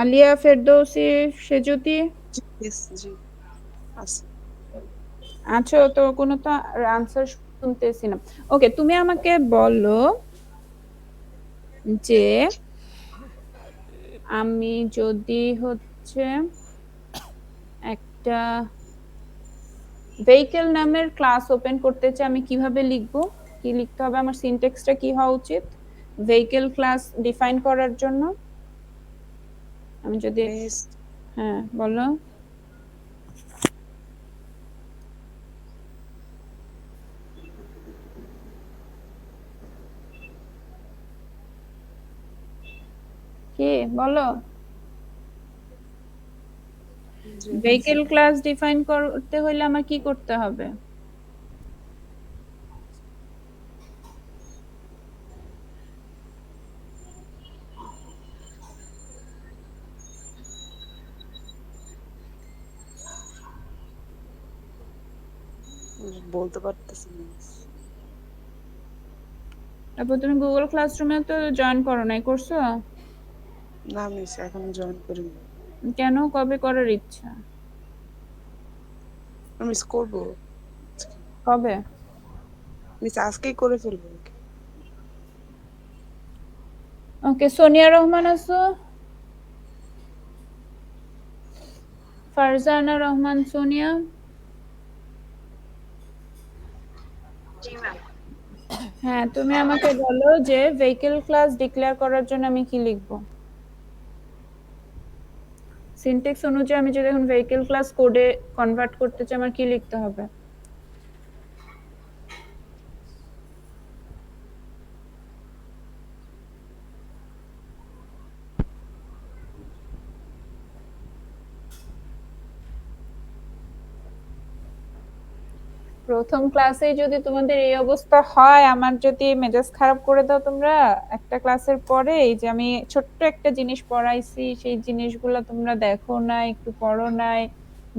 আলিয়া, ফেরদৌসি, সেজুতি ইয়েস জি আছে। আছো তো? কোনো তো আনসার শুনতেছি না। ওকে, তুমি আমাকে বলো যে আমি যদি হচ্ছে একটা ভেহিকল নামের ক্লাস ওপেন করতে চাই, আমি কিভাবে লিখবো? কি লিখতে হবে? আমার সিনট্যাক্সটা কি হওয়া উচিত ভেহিকল ক্লাস ডিফাইন করার জন্য? আমি যদি মিস হ্যাঁ বলো। কি বলো? জি ভেহিকল ক্লাস ডিফাইন করতে হলে আমার কি করতে হবে? বলতে পারতেছি না মিস। তারপর তুমি গুগল ক্লাসরুমে তো জয়েন করো নাই, করছো? না মিস এখনো জয়েন করিনি। কেন? কবে করার ইচ্ছা? মিস করবো কবে? মিস আজকেই করে ফেলবো। ওকে, সোনিয়া রহমান আছো? ফারজানা রহমান, সোনিয়া। হ্যাঁ, তুমি আমাকে বলো যে ভেহিকল ক্লাস ডিক্লেয়ার করার জন্য আমি কি লিখবো? সিনট্যাক্স অনুযায়ী আমি যদি এখন ভেহিকল ক্লাস কোডে কনভার্ট করতে চাই, আমার কি লিখতে হবে? প্রথম ক্লাসেই যদি তোমাদের এই অবস্থা হয়, আমার যদি মেজাজ খারাপ করে দাও তোমরা একটা ক্লাসের পরে, এই যে আমি ছোট্ট একটা জিনিস পড়াইছি সেই জিনিসগুলো তোমরা দেখো নাই, একটু পড়ো নাই,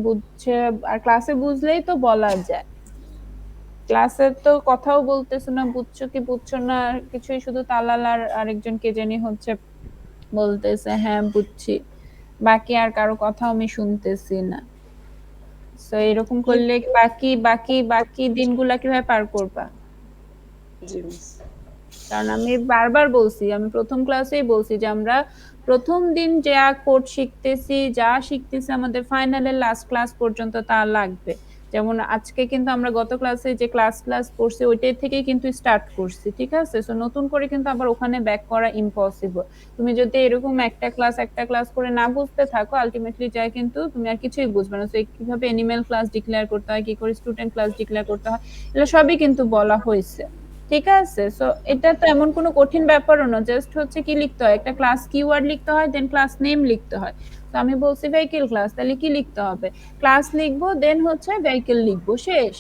বুঝছে। আর ক্লাসে বুঝলেই তো বলা যায়, ক্লাসে তো কথাও বলতেছো না, বুঝছো কি বুঝছো না কিছুই, শুধু তালাল আর আরেকজন কে জানি হচ্ছে বলতেছে হ্যাঁ বুঝছি, বাকি আর কারো কথাও আমি শুনতেছি না। তো এরকম করলে বাকি বাকি বাকি দিনগুলা কিভাবে পার করবা? জি মিস কারণ আমি বারবার বলছি, আমি প্রথম ক্লাসেই বলছি যে আমরা প্রথম দিন যা কোড শিখতেছি, যা শিখতেছি আমাদের ফাইনালের লাস্ট ক্লাস পর্যন্ত তা লাগবে। যেমন আজকে কিন্তু আমরা গত ক্লাসে যে ক্লাস করছি ওইটাই থেকেই কিন্তু স্টার্ট করছি, ঠিক আছে? সো নতুন করে কিন্তু আবার ওখানে ব্যাক করা ইম্পসিবল। তুমি যদি এরকম একটা ক্লাস করে না বুঝতে থাকো, আলটিমেটলি যায় কিন্তু তুমি আর কিছুই বুঝবে না। তো কিভাবে অ্যানিমেল ক্লাস ডিক্লেয়ার করতে হয়, কি করে স্টুডেন্ট ক্লাস ডিক্লেয়ার করতে হয়, এগুলো সবই কিন্তু বলা হয়েছে, ঠিক আছে? সো এটা তো এমন কোনো কঠিন ব্যাপারও না, জাস্ট হচ্ছে কি লিখতে হয়, একটা ক্লাস কিওয়ার্ড লিখতে হয়, দেন ক্লাস নেম লিখতে হয়। তো আমি বলছি ভেহিকল ক্লাস, তাহলে কি লিখতে হবে? ক্লাস লিখবো, দেন হচ্ছে ভেহিকল লিখবো, শেষ।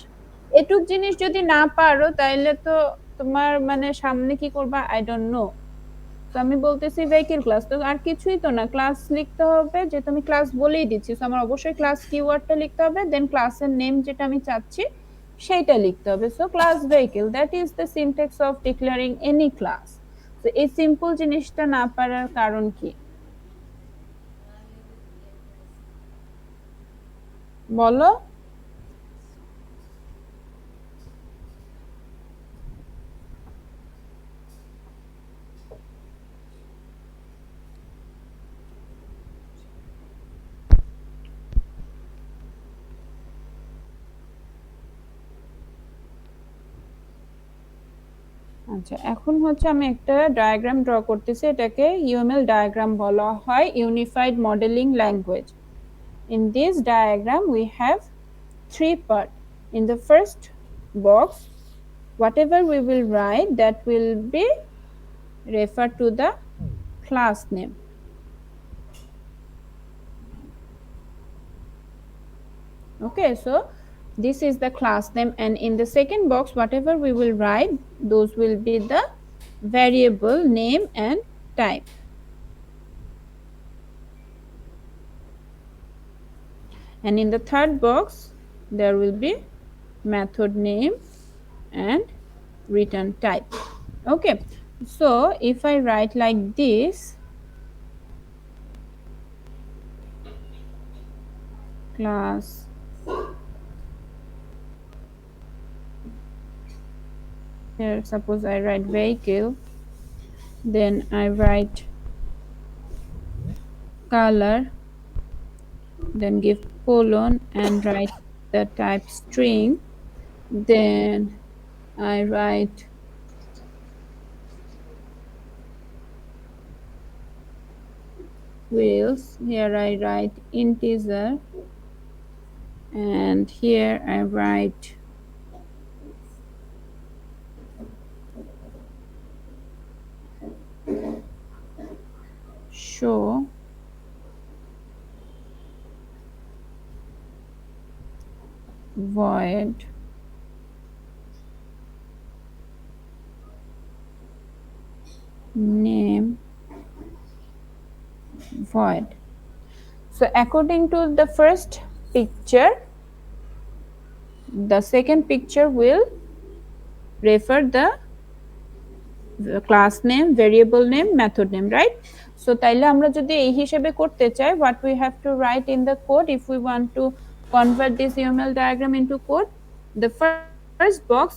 এটুক জিনিস যদি না পারো তাইলে তো তোমার মানে সামনে কি করবা আই ডোন্ট নো। তো আমি বলতেছি ভেহিকল ক্লাস, তো আর কিছুই তো না, ক্লাস লিখতে হবে, যে তুমি ক্লাস বলেই দিচ্ছি, তো আমার অবশ্যই ক্লাস কিওয়ার্ডটা লিখতে হবে, দেন ক্লাসের নেম যেটা আমি চাচ্ছি সেইটা লিখতে হবে। So class vehicle, that is the syntax of declaring any class. তো তো এই সিম্পল জিনিসটা না পারার কারণ কি বলো? আচ্ছা, এখন হচ্ছে আমি একটা ডায়াগ্রাম ড্র করতেছি, এটাকে ইউএমএল ডায়াগ্রাম বলা হয়, unified modeling language. In this diagram we have three parts. In the first box, whatever we will write, that will be referred to the class name. Okay, so this is the class name, and in the second box whatever we will write, those will be the variable name and type. And in the third box there will be method name and return type. Okay, so if I write like this, class here, suppose I write vehicle, then I write color, then give colon and write the type string, then I write wheels, here I write integer, and here I write show void name void. So according to the first picture, the second picture will refer the class name, variable name, method name, right? So তাইলে আমরা যদি এই হিসেবে করতে চাই, what we have to write in the code if we want to convert this UML diagram into code, the first box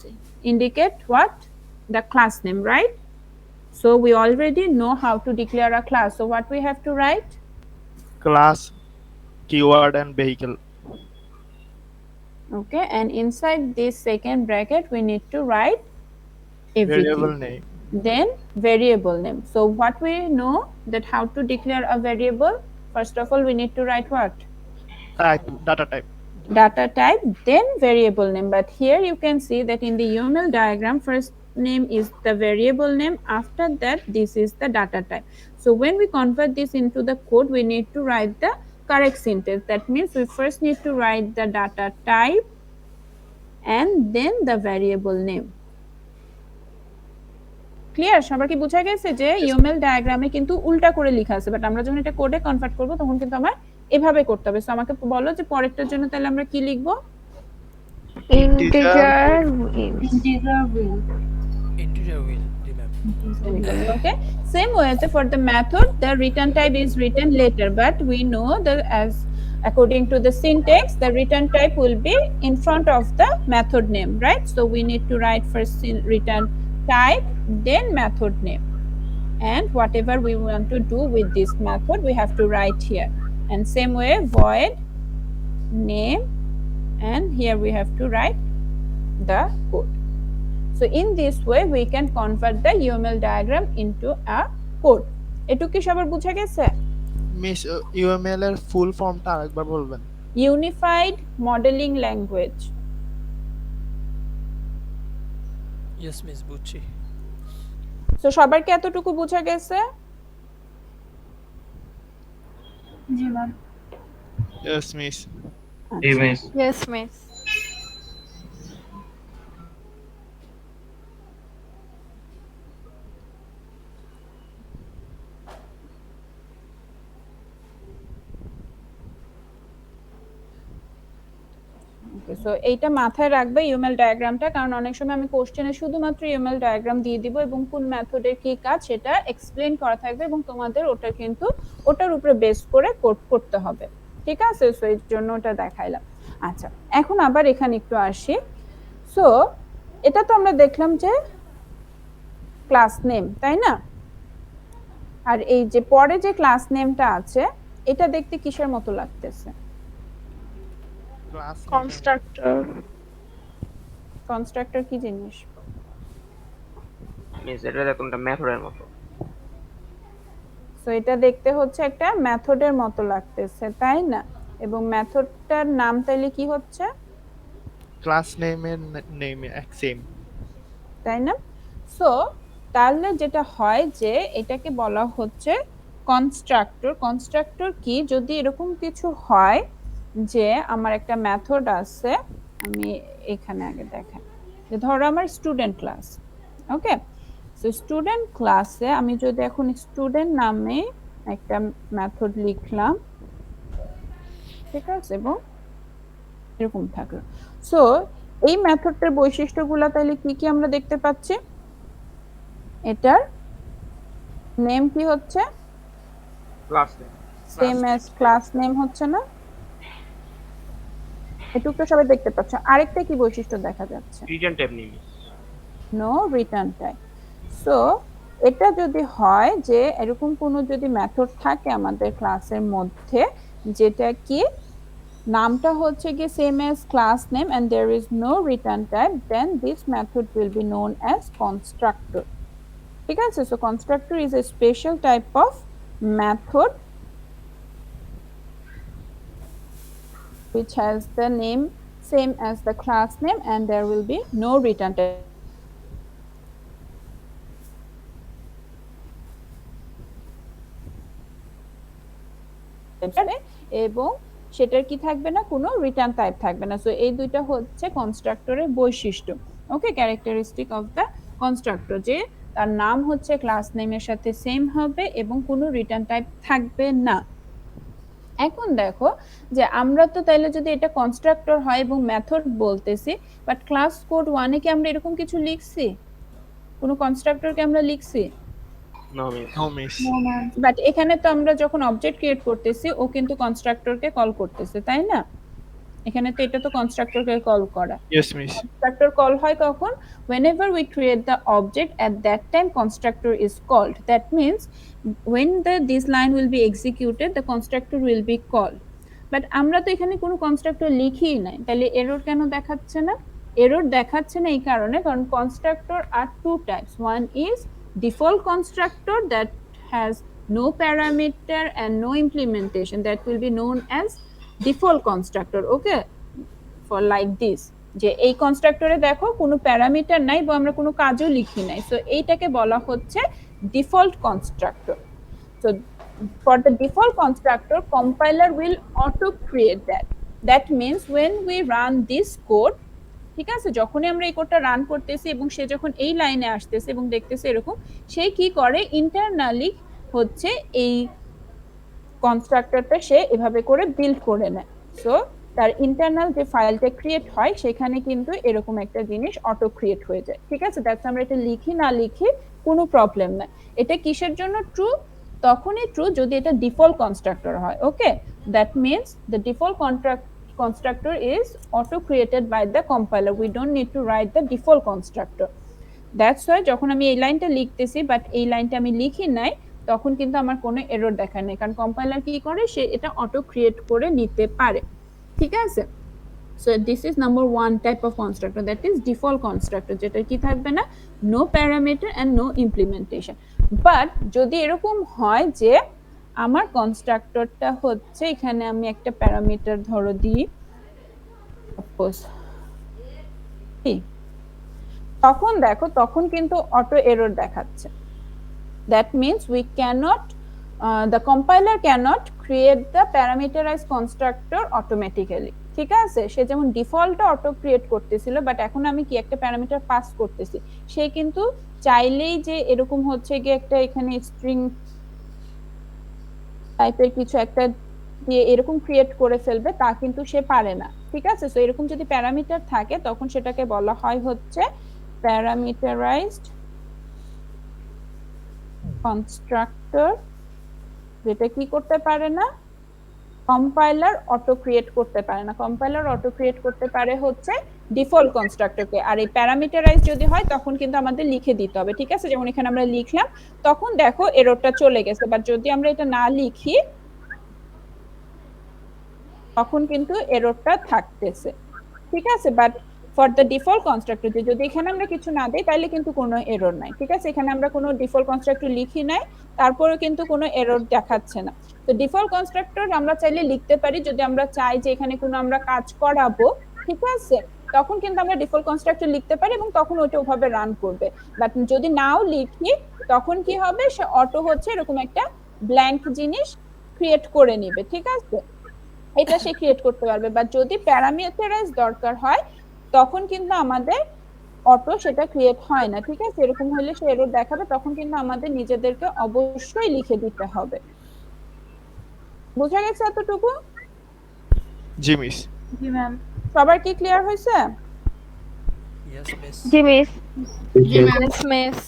indicate what? The class name, right? So we already know how to declare a class, so what we have to write? class, keyword and vehicle. Okay, and inside this second bracket we need to write everything. Variable name. Then variable name. So what we know that how to declare a variable, first of all we need to write what? Type, data type. Data type, then variable name. But here you can see that in the UML diagram, first name is the variable name, after that this is the data type. So when we convert this into the code, we need to write the correct syntax. That means we first need to write the data type and then the variable name. Clear? সবার কি বোঝা গেছে যে UML ডায়াগ্রামে কিন্তু উল্টা করে লেখা আছে, বাট আমরা যখন এটা কোডে কনভার্ট করব তখন কিন্তু আমার এভাবে করতে হবে। সো আমাকে বলো যে পরেরটার জন্য তাহলে আমরা কি লিখব? integer wheels. Integer will. Integer will, G ma'am. Okay, same way for the method, the return type is written later, but we know that as according to the syntax, the return type will be in front of the method name, right? So we need to write first return type, then method name, and whatever we want to do with this method we have to write here. And same way void name, and here we have to write the code. So in this way we can convert the UML diagram into a code. এটুকু কি সবার বুঝা গেছে? Miss UML এর ফুল ফর্মটা আরেকবার বলবেন? Unified modeling language. Yes miss, বুঝছি। সো সবার কি এতটুকু বুঝা গেছে? জি ম্যাম। Yes miss. জি miss. Yes, miss. Okay, so এইটা মাথায় রাখবে ইউএমএল ডায়াগ্রামটা, কারণ অনেক সময় আমি কোশ্চেনে শুধুমাত্র ইউএমএল ডায়াগ্রাম দিয়ে দিব এবং কোন মেথডের কি কাজ সেটা এক্সপ্লেন করা থাকবে এবং তোমাদের ওটা কিন্তু ওটার উপরে বেস করে কোড করতে হবে। ঠিক আছে, সো এর জন্য ওটা দেখাইলাম। আচ্ছা, এখন আবার এখানে একটু আসি। সো এটা তো আমরা দেখলাম যে ক্লাস নেম, তাই না? আর এই যে পরে যে ক্লাস নেমটা আছে এটা দেখতে কিসের মতো লাগতেছে? Class constructor. কনস্ট্রাক্টর কি জিনিস? মিস এটা দেখুন একটা মেথডের মতো। সো এটা দেখতে হচ্ছে একটা মেথডের মতো লাগতেছে, তাই না? এবং মেথডটার নাম তাইলে কি হচ্ছে? ক্লাস নেমের নেম এক সেম, তাই না? সো তাহলে যেটা হয় যে এটাকে বলা হচ্ছে কনস্ট্রাক্টর। কনস্ট্রাক্টর কি? যদি এরকম কিছু হয় যে আমার একটা মেথড আছে, আমি এখানে আগে দেখাই যে ধরো আমার স্টুডেন্ট ক্লাস, ওকে? সো স্টুডেন্ট ক্লাসে আমি যদি এখন স্টুডেন্ট নামে একটা মেথড লিখলাম, ঠিক আছে, এবং এরকম থাকলো। সো এই মেথডটার বৈশিষ্ট্যগুলো তাহলে কি কি আমরা দেখতে পাচ্ছি? এটার নেম কি হচ্ছে? Class name. Same as class name হচ্ছে না? এটুকু সবাই দেখতে পাচ্ছ। আরেকটা কি বৈশিষ্ট্য দেখা যাচ্ছে? Return type name. No return type. So এটা যদি হয় যে এরকম কোনো যদি মেথড থাকে আমাদের ক্লাসের মধ্যে যেটা কি নামটা হচ্ছে কি same as class name and there is no return type, then this method will be known as constructor. ঠিক আছে, so constructor is a special type of method which has the name same as the class name and there will be no return type. এবং সেটার কি থাকবে না, কোনো return type থাকবে না। সো এই দুইটা হচ্ছে কনস্ট্রাক্টরের বৈশিষ্ট্য। ওকে, ক্যারেক্টারিস্টিক অফ দ্য কনস্ট্রাক্টর, যে তার নাম হচ্ছে ক্লাস নেমের সাথে সেম হবে এবং কোনো রিটার্ন টাইপ থাকবে না। এখন দেখো যে আমরা তো তাইলে যদি এটা কনস্ট্রাক্টর হয় এবং মেথড বলতেছি, বাট ক্লাস কোড 1 এ কি আমরা এরকম কিছু লিখছি? কোনো কনস্ট্রাক্টরকে আমরা লিখছি? No miss. No miss. But এখানে তো আমরা যখন অবজেক্ট ক্রিয়েট করতেছি ও কিন্তু কনস্ট্রাক্টরকে কল করতেছে, তাই না? এখানে তো এটা তো কনস্ট্রাক্টরকে কল করা। Yes miss. Constructor call হয় কখন? Whenever we create the object, at that time constructor is called. That means when this line will be executed, the constructor will be called. But আমরা তো এখানে কোনো কনস্ট্রাক্টর লিখিই নাই, তাহলে error কেন দেখাচ্ছে না? এরর দেখাচ্ছে না এই কারণে, কারণ কনস্ট্রাক্টর আর two types. One is default constructor that has no parameter and no implementation, that will be known as default constructor. Okay, for like this, যে এই কনস্ট্রাক্টরে দেখো কোনো প্যারামিটার নাই বা আমরা কোনো কাজও লিখি নাই, সো এইটাকে বলা হচ্ছে default constructor. So for the default constructor, compiler will auto create that. That means when we run this code, ঠিক আছে, যখনই আমরা এই কোডটা রান করতেছি এবং সে যখন এই লাইনে আসতেছে এবং দেখতেছে এরকম, সে কি করে ইন্টারনালি হচ্ছে এই কনস্ট্রাক্টরটা সে এভাবে করে বিল্ড করে নেয়। সো তার ইন্টারনাল যে ফাইলটা ক্রিয়েট হয় সেখানে কিন্তু এরকম একটা জিনিস অটো ক্রিয়েট হয়ে যায়। ঠিক আছে, দ্যাটস আমরা এটা লিখি না লিখি কোনো প্রবলেম নাই। এটা কিসের জন্য ট্রু? তখনই ট্রু যদি এটা ডিফল্ট কনস্ট্রাক্টর হয়। Okay, that means the default constructor is auto created by the compiler. We don't need to write the default constructor. That's why যখন আমি এই লাইনটা লিখতেছি বাট এই লাইনটা আমি লিখি নাই, তখন কিন্তু আমার কোনো এরর দেখায় না, কারণ কম্পাইলার কি করে, সে এটা অটো ক্রিয়েট করে নিতে পারে। ঠিক আছে, so this is number one type of constructor, that is default constructor, যেটা কি থাকবে না, no parameter and no implementation. But যদি এরকম হয় যে আমার কনস্ট্রাক্টরটা হচ্ছে, এখানে আমি একটা প্যারামিটার ধরো দিই সাপোজ, তখন দেখো তখন কিন্তু অটো এরর দেখাচ্ছে। That means we cannot the compiler cannot create the parameterized constructor automatically. ঠিক আছে, সে যেমন ডিফল্টটা অটো ক্রিয়েট করতেছিল, বাট এখন আমি কি একটা প্যারামিটার পাস করতেছি, সে কিন্তু চাইলেই যে এরকম হচ্ছে গিয়ে একটা এখানে স্ট্রিং টাইপের কিছু একটা দিয়ে এরকম ক্রিয়েট করে ফেলবে তা কিন্তু সে পারে না, ঠিক আছে? সো এরকম যদি প্যারামিটার থাকে তখন সেটাকে বলা হয় হচ্ছে প্যারামিটারাইজড কনস্ট্রাক্টর, যেটা কি করতে পারে না, কম্পাইলার অটো ক্রিয়েট করতে পারে না। কম্পাইলার অটো ক্রিয়েট করতে পারে হচ্ছে ডিফল্ট কনস্ট্রাক্টরকে, আর এই প্যারামিটারাইজ যদি হয় তখন কিন্তু আমাদের লিখে দিতে হবে, ঠিক আছে? যেমন এখানে আমরা লিখলাম, তখন দেখো এররটা চলে গেছে, বাট যদি আমরা এটা না লিখি তখন কিন্তু এররটা থাকতেছে, ঠিক আছে? But for the default constructor যদি এখানে আমরা কিছু না দিই তাহলে কিন্তু কোনো এরর নাই, ঠিক আছে? এখানে আমরা কোনো ডিফল্ট কনস্ট্রাক্টর লিখি নাই, তারপরে কিন্তু কোনো এরর দেখাচ্ছে না। তো ডিফল্ট কনস্ট্রাক্টর আমরা চাইলে লিখতে পারি যদি আমরা চাই যে এখানে কোনো আমরা কাজ করাবো, ঠিক আছে? তখন কিন্তু আমরা ডিফল্ট কনস্ট্রাক্টর লিখতে পারি এবং তখন ওটা ওভাবে রান করবে। বাট যদি নাও লিখি তখন কি হবে, সে অটো হচ্ছে এরকম একটা ব্ল্যাঙ্ক জিনিস ক্রিয়েট করে নিবে, ঠিক আছে? এটা সে ক্রিয়েট করতে পারবে। বাট যদি প্যারামিটারাইজ দরকার হয় তখন কিন্তু আমাদের অটো সেটা ক্রিয়েট হয় না, ঠিক আছে? এরকম হলে সে এরর দেখাবে, তখন কিন্তু আমাদের নিজেদেরকে অবশ্যই লিখে দিতে হবে। বোঝা গেছে এতটুকু? জি মিস। জি ম্যাম। সবার কি ক্লিয়ার হয়েছে? Yes, miss. জি মিস। জি ম্যাম। Yes miss.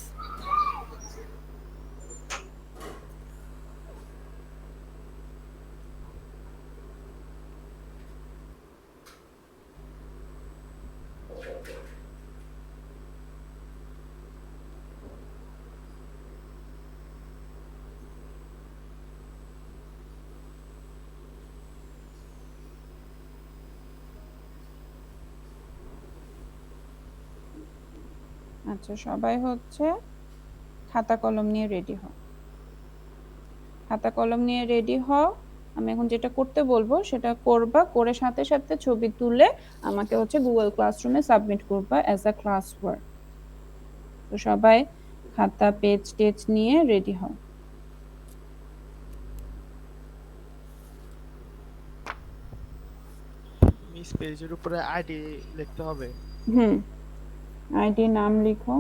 আচ্ছা, সবাই হচ্ছে খাতা কলম নিয়ে রেডি হও। খাতা কলম নিয়ে রেডি হও। আমি এখন যেটা করতে বলবো সেটা করবা, করে সাথে সাথে ছবি তুলে আমাকে হচ্ছে গুগল ক্লাসরুমে সাবমিট করবা অ্যাজ আ ক্লাস ওয়ার্ক। তো সবাই খাতা পেজ টেজ নিয়ে রেডি হও। মিস পেজের উপরে আইডি লিখতে হবে। হুম, আইডি নাম লিখো।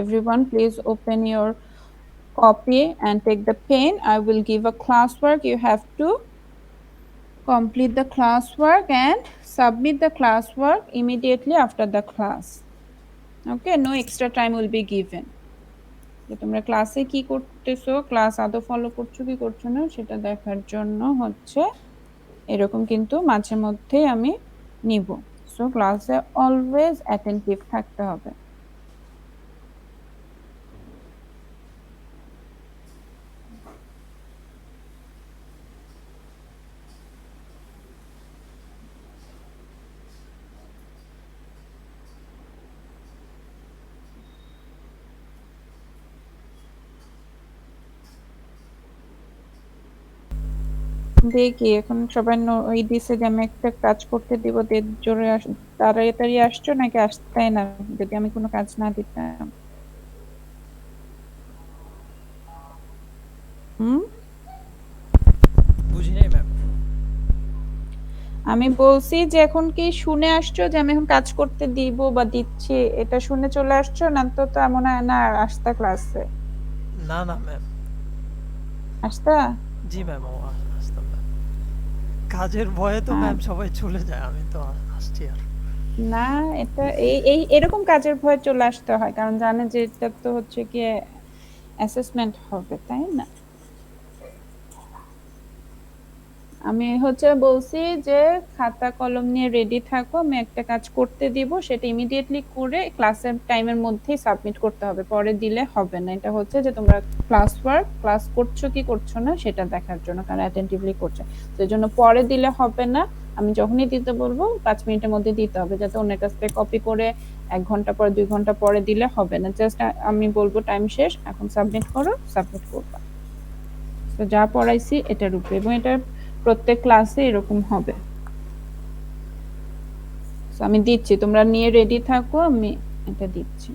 Everyone, please open your copy and take the pen. I will give a classwork. You have to complete the classwork and submit the classwork immediately after the class. Okay, no extra time will be given. যে তোমরা ক্লাসে কি করতেছো, class আদৌ follow করছো কি করছো না সেটা দেখার জন্য হচ্ছে এরকম কিন্তু মাঝে মধ্যে আমি নিব। সো ক্লাসে অলওয়েজ অ্যাটেন্টিভ থাকতে হবে। দেখি এখন সবাই ওই দিছে যে আমি একটা কাজ করতে দিব, জোরে তাড়াতাড়ি আসছো নাকি আসতে না যদি আমি কোনো কাজ না দিতাম? হুম, বুঝি নাই ম্যাম। আমি বলছি যে এখন কি শুনে আসছো যে আমি এখন কাজ করতে দিব বা দিচ্ছি, এটা শুনে চলে আসছো না? তো তা মনে হয় না আসতা ক্লাসে না না ম্যাম। আসতা। জি ম্যাম, ও আসতাম ম্যাম। কাজের ভয়ে তো আর ম্যাম সবাই চলে যায়, আমি তো আসছি আর। না, এটা এই এই এরকম কাজের ভয়ে চলে আসতে হয় কারণ জানে যে এটা তো হচ্ছে কি অ্যাসেসমেন্ট হবে, তাই না? আমি হচ্ছে বলছি যে খাতা কলম নিয়ে রেডি থাকো, আমি একটা কাজ করতে দিব, সেটা ইমিডিয়েটলি করে ক্লাসের টাইমের মধ্যেই সাবমিট করতে হবে, পরে দিলে হবে না। এটা হচ্ছে যে তোমরা ক্লাস ওয়ার্ক ক্লাস করছো কি করছো না সেটা দেখার জন্য, কারণ অ্যাটেন্টিভলি করছো, তো এই জন্য পরে দিলে হবে না। আমি যখনই দিতে বলবো 5 মিনিটের মধ্যে দিতে হবে, যাতে অন্যের কাছ থেকে কপি করে 1 ঘন্টা পরে 2 ঘন্টা পরে দিলে হবে না। জাস্ট আমি বলবো টাইম শেষ, এখন সাবমিট করো, সাবমিট করবা। তো যা পড়াইছি এটার উপরে, এবং এটা প্রত্যেক ক্লাসে এরকম হবে। আমি দিচ্ছি, তোমরা নিয়ে রেডি থাকো, আমি এটা দিচ্ছি।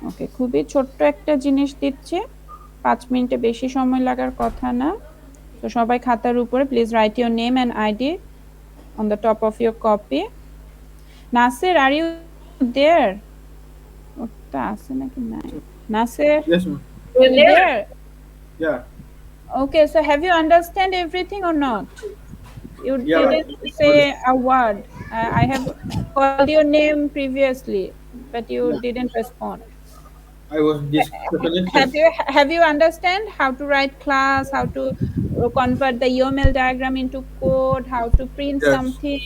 ওকে, খুবই ছোট্ট একটা জিনিস দিচ্ছি, 5 মিনিটে বেশি সময় লাগার কথা না। তো সবাই খাতার উপরে please write your name and ID on the top of your copy. Nasir, are you there? ওটা আছে নাকি নাই? Nasir, Yes, ma'am. you there? Yeah. Okay, so have you understand everything or not? You Yeah. didn't say a word. I have called your name previously, but you Yeah. didn't respond. I was disconnected. Have you understand how to write class, how to convert the UML diagram into code, how to print Yes. something?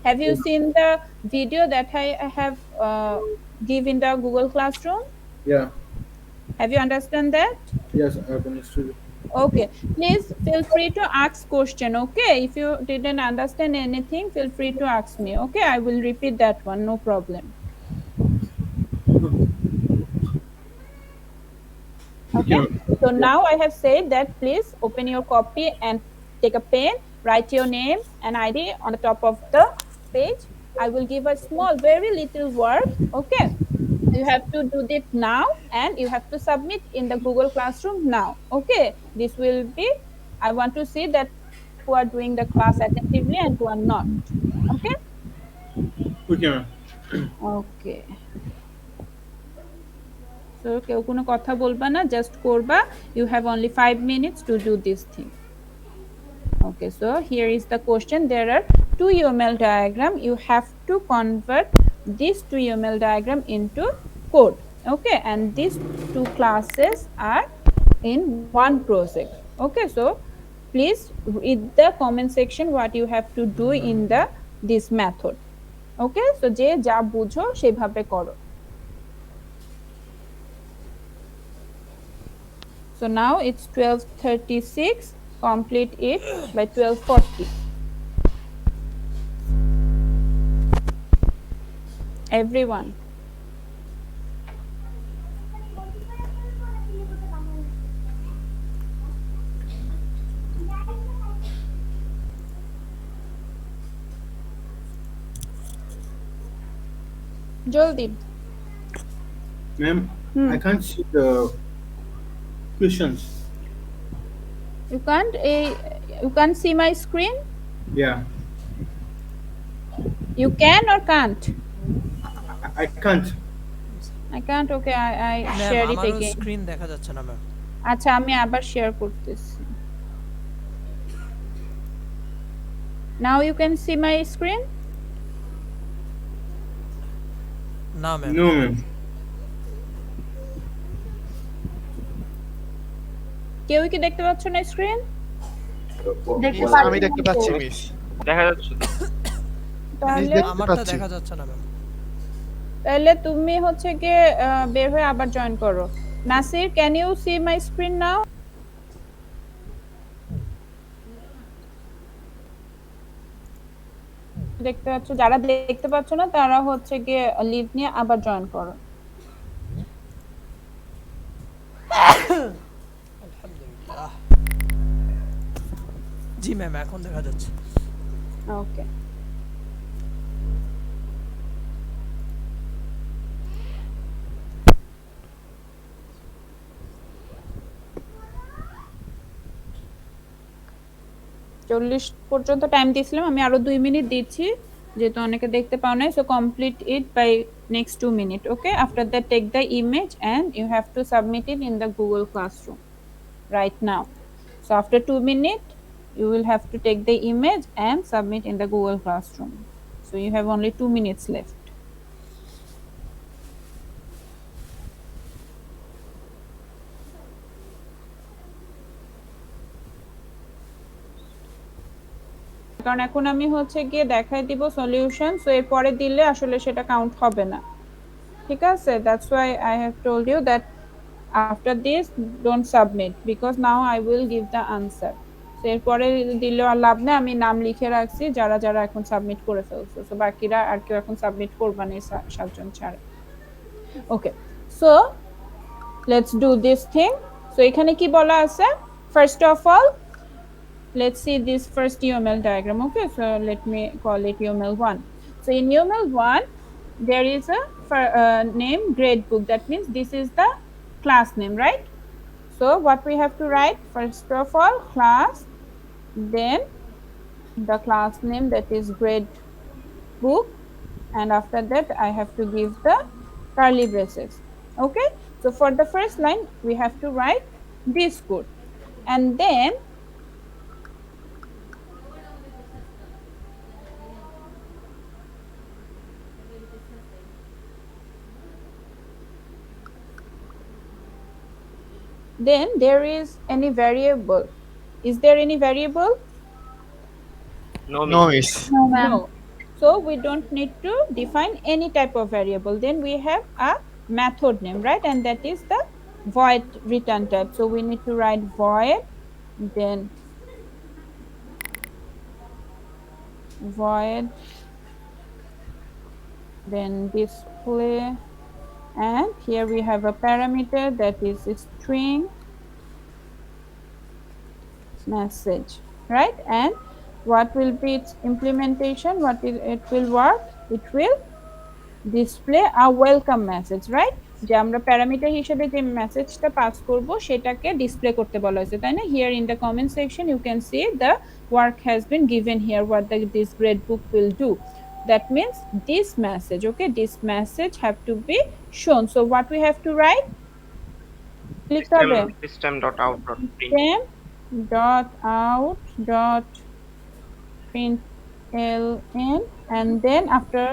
Have you seen the video that I have give in the Google Classroom? Yeah. Have you understand that? Yes, I have understood. Okay, please feel free to ask question. Okay, if you didn't understand anything, feel free to ask me. Okay, I will repeat that one, no problem. Okay, Okay, ma'am. so Yeah. now I have said that please open your copy and take a pen, write your name and ID on the top of the page. I will give a small, very little work. Okay, you have to do it now and you have to submit in the Google Classroom now. Okay, this will be, I want to see that who are doing the class attentively and who are not. Okay. Okay, ma'am. Okay, so কেউ কোনো কথা বলবা না, just করবা। You have only 5 minutes to do this thing. Okay, so here is the question. There are two UML diagram. You have to convert these two UML diagram into code. Okay, and these two classes are in one project. Okay, so please read the comment section what you have to do in the this method. Okay, so যে যা বুঝো সেভাবে করো। So now it's 12:36. Complete it by 12:40. Everyone. জলদি। Ma'am, I can't see the questions. You can't see my screen? Yeah. You can or can't? I can't. I can't. Okay, I ma'am share it আমারও again. Screen দেখা যাচ্ছে না ma'am. আচ্ছা, আমি আবার share করতেছি। Now you can see my screen? না ma'am. No, ma'am. কেউ কি দেখতে পাচ্ছ না স্ক্রিন? মিস আমি দেখতে পাচ্ছি মিস। দেখা যাচ্ছে তো। তাহলে আমারটা দেখা যাচ্ছে না ম্যাম। তাহলে তুমি হচ্ছে গিয়ে বের হয়ে আবার জয়েন করো। Nasir, can you see my screen now? দেখতে পাচ্ছ? যারা দেখতে পাচ্ছ না তারা হচ্ছে গিয়ে লিভ নিয়ে আবার জয়েন করো। আলহামদুলিল্লাহ। জি ম্যাম, এখন দেখা যাচ্ছে। ওকে, চল্লিশ পর্যন্ত টাইম দিয়েছিলাম, আমি আরো 2 মিনিট দিচ্ছি যেহেতু অনেকে দেখতে পাও নাই। So complete it by next 2 minute. Okay, after that take the image and you have to submit it in the Google classroom right now. So after 2 minutes you will have to take the image and submit in the Google Classroom. So you have only 2 minutes left. কারণ এখন আমি হচ্ছে গিয়ে দেখাই দিব solution, so এরপরে দিলে আসলে সেটা কাউন্ট হবে না। ঠিক আছে, that's why I have told you that after this don't submit because now I will give the answer. So এরপরে দিলেও আর লাভ নেই, আমি নাম লিখে রাখছি যারা যারা এখন সাবমিট করে ফেলছো। সো বাকিরা আর কেউ এখন সাবমিট করবা না, 7জন ছাড়া। Okay, so let's do this thing. So এখানে কি বলা আছে? First of all let's see this first UML diagram. Okay, so let me call it UML 1. So in UML 1 there is a name grade book. That means this is the class name, right? So what we have to write, first of all, class, then the class name, that is grade book, and after that I have to give the curly braces. Okay, so for the first line we have to write this code, and then there is any variable. Is there any variable? No, No, miss. miss. No, ma'am. No. So we don't need to define any type of variable. Then we have a method name, right? And that is the void return type. So we need to write void, then void, then display, and here we have a parameter that is string message, right? And what will be its implementation? It will work? It will display a welcome message, right? যে আমরা parameter হিসেবে যে মেসেজটা pass করব সেটাকে display করতে বলা হয়েছে, তাই না? Here in the comment section you can see the work has been given here what the this grade book will do. That means this message, okay, this message have to be shown. So what we have to write? লিখতে হবে System.out.print. system dot out dot println, and then after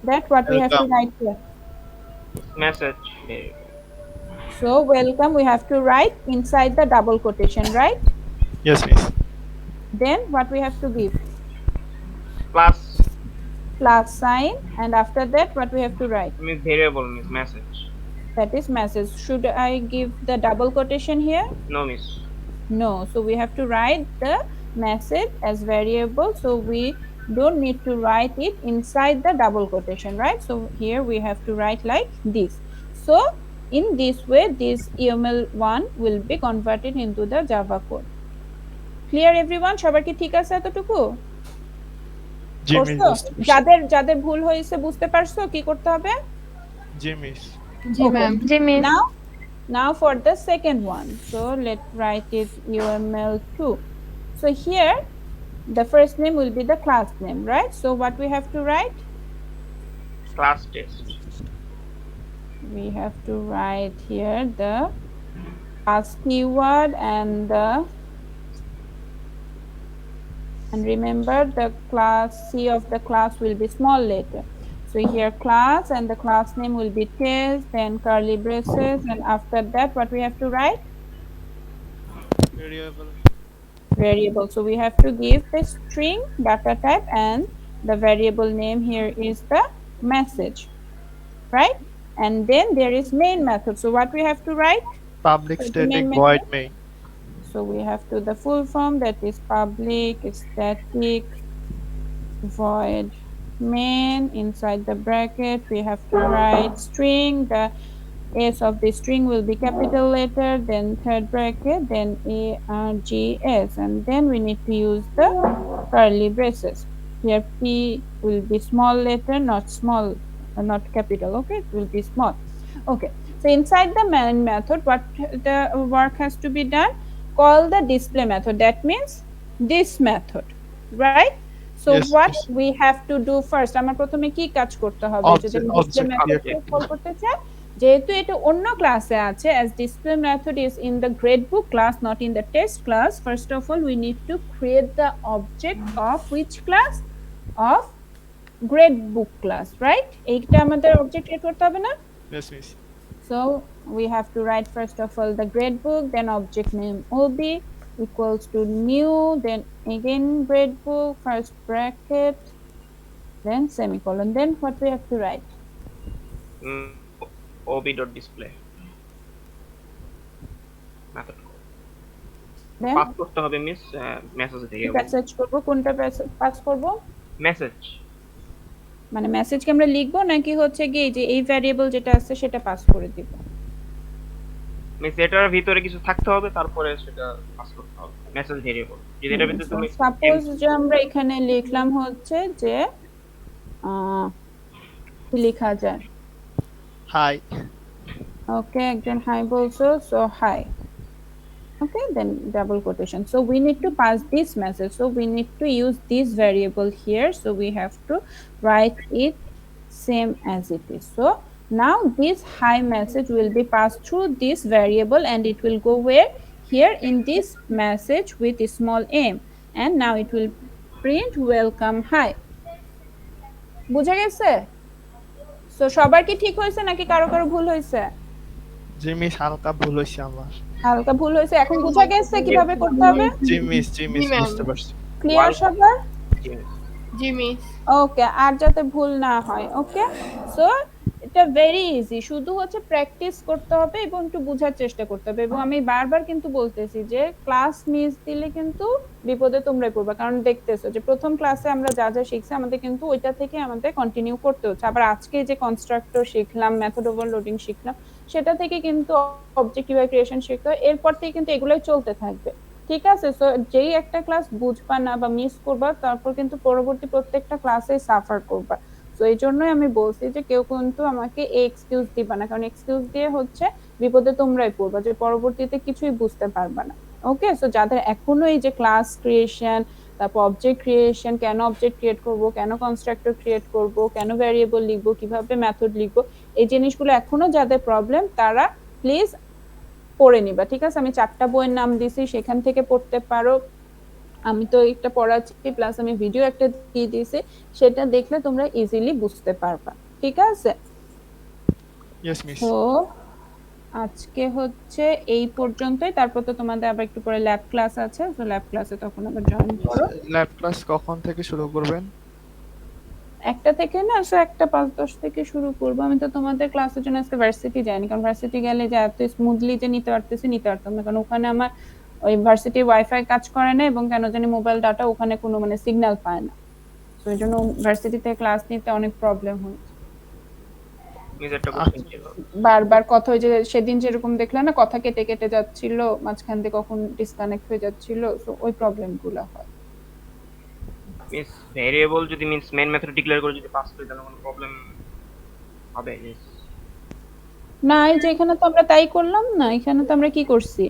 that what we have to Welcome. write here? Message. So welcome we have to write inside the double quotation, right? Yes, miss. Then what we have to give? Plus Plus sign, and after that what we have to write? means variable means message. That is message. Should I give the double quotation here? No, miss. No. So we have to write the message as variable, so we don't need to write it inside the double quotation, right? So here we have to write like this. So in this way this UML1 will be converted into the Java code. Clear everyone? সবার কি ঠিক আছে এতটুকু? জি miss, করছো? বুঝতে পারছি। যাদের যাদের ভুল হয়েছে বুঝতে পারছো কি করতে হবে? জি মিস। জি Okay. ম্যাম। জি miss. Now for the second one. So let's write it UML2. So here the first name will be the class name, right? So what we have to write? Class test. We have to write here the class keyword and remember the class C of the class will be small letter. So here class and the class name will be test, then curly braces, and after that what we have to write? Variable. So we have to give the string data type, and the variable name here is the message, right? And then there is main method. So what we have to write? Public So the static main void method? main. So we have to the full form, that is public static void main. Inside the bracket we have to write string. The S of the string will be capital letter, then third bracket, then ARGS, and then we need to use the curly braces. Here P will be small letter, not small, not capital, okay? It will be small. Okay, so inside the main method what the work has to be done? Call the display method. That means this method, right? So Yes, what yes. we have to do first? আমার প্রথমে কি কাজ করতে হবে? যদি Object, display object method create. Call করতে চাই, যেহেতু এটা অন্য ক্লাসে আছে, as display method is in the gradebook class, not in the test class, first of all we need to create the object of which class? Of gradebook class, right? এইটা আমাদের object create করতে হবে না? Yes, miss. So we have to write first of all the gradebook, then object name ob equals to new, then again gradebook, first bracket, then semicolon. Then what we have to write? ob.display method Then pass করতে হবে miss message variable passage করব, কোনটা pass করব? Message মানে মেসেজকে আমরা লিখবো নাকি হচ্ছে কি যে এই ভ্যারিয়েবল যেটা আছে সেটা পাস করে দিব? মিস এটার ভিতরে কিছু থাকতে হবে, তারপরে সেটা পাস করতে হবে মেসেজ ভেরিয়েবল। যদি এটার ভিতরে তুমি সাপোজ যে আমরা এখানে লিখলাম হচ্ছে যে কি লেখা যায়? হাই। ওকে, একজন হাই বলছো, so hi. Okay, then double quotation. So we need to pass this message. So we need to use this variable here. So we have to write it same as it is. So now this hi message will be passed through this variable and it will go where? Here in this message with a small m. And now it will print welcome hi. বুঝা গেছে? So সবার কি ঠিক হয়েছে নাকি কারো কারো ভুল হয়েছে? জি মিস, হালকা ভুল হয়েছে আমার। হালকা ভুল হয়েছে, এখন বুঝা গেছে কিভাবে করতে হবে? জি জি মিস ম্যাম। বুঝতে পারছি। ক্লিয়ার সবার? জি মিস। জি মিস। ওকে, আর যাতে ভুল না হয়। ওকে, সো এটা ভেরি ইজি, শুধু হচ্ছে প্র্যাকটিস করতে হবে এবং একটু বোঝার চেষ্টা করতে হবে। এবং আমি বারবার কিন্তু বলতেছি যে ক্লাস মিস দিলে কিন্তু বিপদে তোমরাই পড়বা, কারণ দেখতেছো যে প্রথম ক্লাসে আমরা যা যা শিখছি আমাদের কিন্তু ওইটা থেকে আমাদের কন্টিনিউ করতে হচ্ছে। আবার আজকে যে কনস্ট্রাক্টর শিখলাম, মেথড ওভারলোডিং শিখলাম, সেটা থেকে কিন্তু অবজেক্ট ক্রিয়েশন শিখতে হয়, এরপর থেকে কিন্তু এগুলোই চলতে থাকবে। ঠিক আছে, সো যেই একটা ক্লাস বুঝবা না বা মিস করবা, তারপর কিন্তু পরবর্তী প্রত্যেকটা ক্লাসে সাফার করবা। সো এই জন্যই আমি বলছি যে কেউ কিন্তু আমাকে এই এক্সকিউজ দিবা না, কারণ এক্সকিউজ দিয়ে হচ্ছে বিপদে তোমরাই পড়বা, যে পরবর্তীতে কিছুই বুঝতে পারবা না। ওকে, সো যাদের এখনো এই যে ক্লাস ক্রিয়েশন, তারপর অবজেক্ট ক্রিয়েশন, কেন অবজেক্ট ক্রিয়েট করব, কেন কনস্ট্রাক্টর ক্রিয়েট করব, কেন ভ্যারিয়েবল লিখবো, কিভাবে মেথড লিখবো, এই জিনিসগুলো এখনো যাদের প্রবলেম, তারা প্লিজ পড়ে নিবা। ঠিক আছে, আমি 4টা বইয়ের নাম দিছি, সেখান থেকে পড়তে পারো। আমি তো একটা পড়াচ্ছি, প্লাস আমি ভিডিও একটা দিয়ে দিয়েছি, সেটা দেখলে তোমরা ইজিলি বুঝতে পারবা। ঠিক আছে, ইয়েস মিস। তো আজকে হচ্ছে এই পর্যন্তই। তারপর তো তোমাদের আবার একটু পরে ল্যাব ক্লাস আছে, তো ল্যাব ক্লাসে তখন আবার জয়েন করো। ল্যাব ক্লাস কখন থেকে শুরু করবেন? 1টা থেকে না, সো 1:05-10 থেকে শুরু করবো। আমি তো তোমাদের ক্লাসের জন্য আজকে ভার্সিটি যাইনি, কারণ ভার্সিটি গেলে যে এত স্মুথলি যে নিতে পারতাম না, কারণ ওখানে আমার ওই ভার্সিটির ওয়াইফাই কাজ করে না, এবং কেন জানি মোবাইল ডাটা ওখানে কোনো মানে সিগন্যাল পায় না। তো এই জন্য ভার্সিটিতে ক্লাস নিতে অনেক প্রবলেম হচ্ছে। মিস একটা কোশ্চেন ছিল। বারবার কথা, ওই যে সেদিন যেরকম দেখলে না, কথা কেটে কেটে যাচ্ছিল, মাঝখান দিয়ে কখন ডিসকানেক্ট হয়ে যাচ্ছিল, সো ওই প্রবলেম গুলো হয়। মিস ভেরিয়েবল যদি মিন্স মেইন মেথড ডিক্লেয়ার করে যদি পাস করি তাহলে কোনো প্রবলেম হবে? মিস না, এই যে এখানে তো আমরা তাই করলাম না, এখানে তো আমরা কি করছি,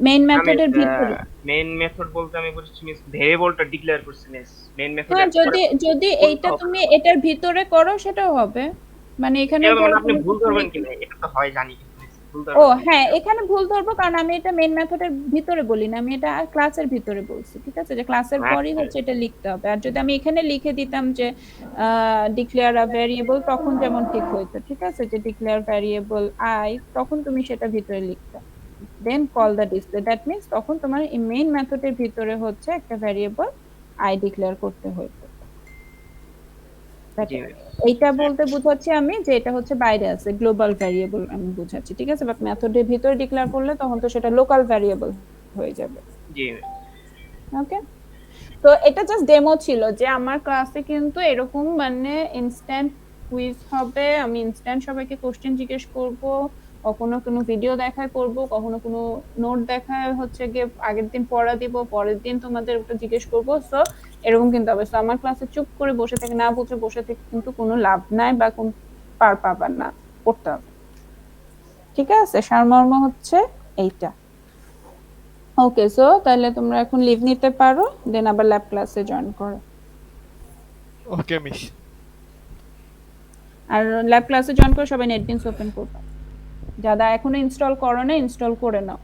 মেইন মেথডের ভিতরে। মেইন মেথড বলতে আমি বলছি মিস ভেরিয়েবলটা ডিক্লেয়ার করছি মিস মেইন হ্যাঁ, মেথডের যদি যদি এইটা তুমি এটার ভিতরে করো সেটাও হবে, মানে এখানে মানে ধরো আপনি তুমি ভুল কিছু ধরবেন লিখে- কিনা এটা তো হয় জানি, কিন্তু miss ভুল ও ধরবেন। হ্যাঁ, এখানে ভুল ধরবো, কারণ আমি এটা মেইন মেথডের ভিতরে বলি না, আমি এটা ক্লাসের ভিতরে বলছি। ঠিক আছে, যে ক্লাসের পরই হচ্ছে এটা লিখতে হবে। আর যদি আমি এখানে লিখে দিতাম যে ডিক্লেয়ার আ ভ্যারিয়েবল, তখন যেমন ঠিক হইতো। ঠিক আছে, যে ডিক্লেয়ার ভ্যারিয়েবল আই, তখন তুমি সেটা ভিতরে লিখতে, then call the display, that means তখন তোমার এই মেইন মেথডের ভিতরে হচ্ছে একটা ভ্যারিয়েবল আই ডিক্লেয়ার করতে হইতো। জি মিস। এইটা বলতে বুঝাচ্ছি আমি যে এটা হচ্ছে বাইরে আছে, গ্লোবাল ভ্যারিয়েবল আমি বুঝাচ্ছি। ঠিক আছে, বাট মেথডের ভিতরে ডিক্লেয়ার করলে তখন তো সেটা লোকাল ভ্যারিয়েবল হয়ে যাবে। জি মিস। ওকে, তো এটা জাস্ট ডেমো ছিল যে আমার ক্লাসে কিন্তু এরকম মানে ইনস্ট্যান্ট কুইজ হবে, আমি ইনস্ট্যান্ট সবাইকে কোশ্চেন জিজ্ঞেস করব, কখনো কোনো ভিডিও দেখায় করব, কখনো কোনো নোট দেখায় হচ্ছে গিয়ে আগের দিন পড়া দিব, পরের দিন তোমাদের ওটা জিজ্ঞেস করব। সো এরকম কিন্তু হবে। সো আমার ক্লাসে চুপ করে বসে থেকে, না বুঝে বসে থেকে কিন্তু কোনো লাভ নাই, বা কোন পার পাবা না, পড়তে হবে। ঠিক আছে, সারমর্ম হচ্ছে এইটা। ওকে, সো তাহলে তোমরা এখন লিভ নিতে পারো, দেন আবার ল্যাব ক্লাসে জয়েন করো। Okay miss. আর ল্যাব ক্লাসে জয়েন করে সবাই নেটবিনস ওপেন করবে, যারা এখনো ইনস্টল করো না ইনস্টল করে নাও।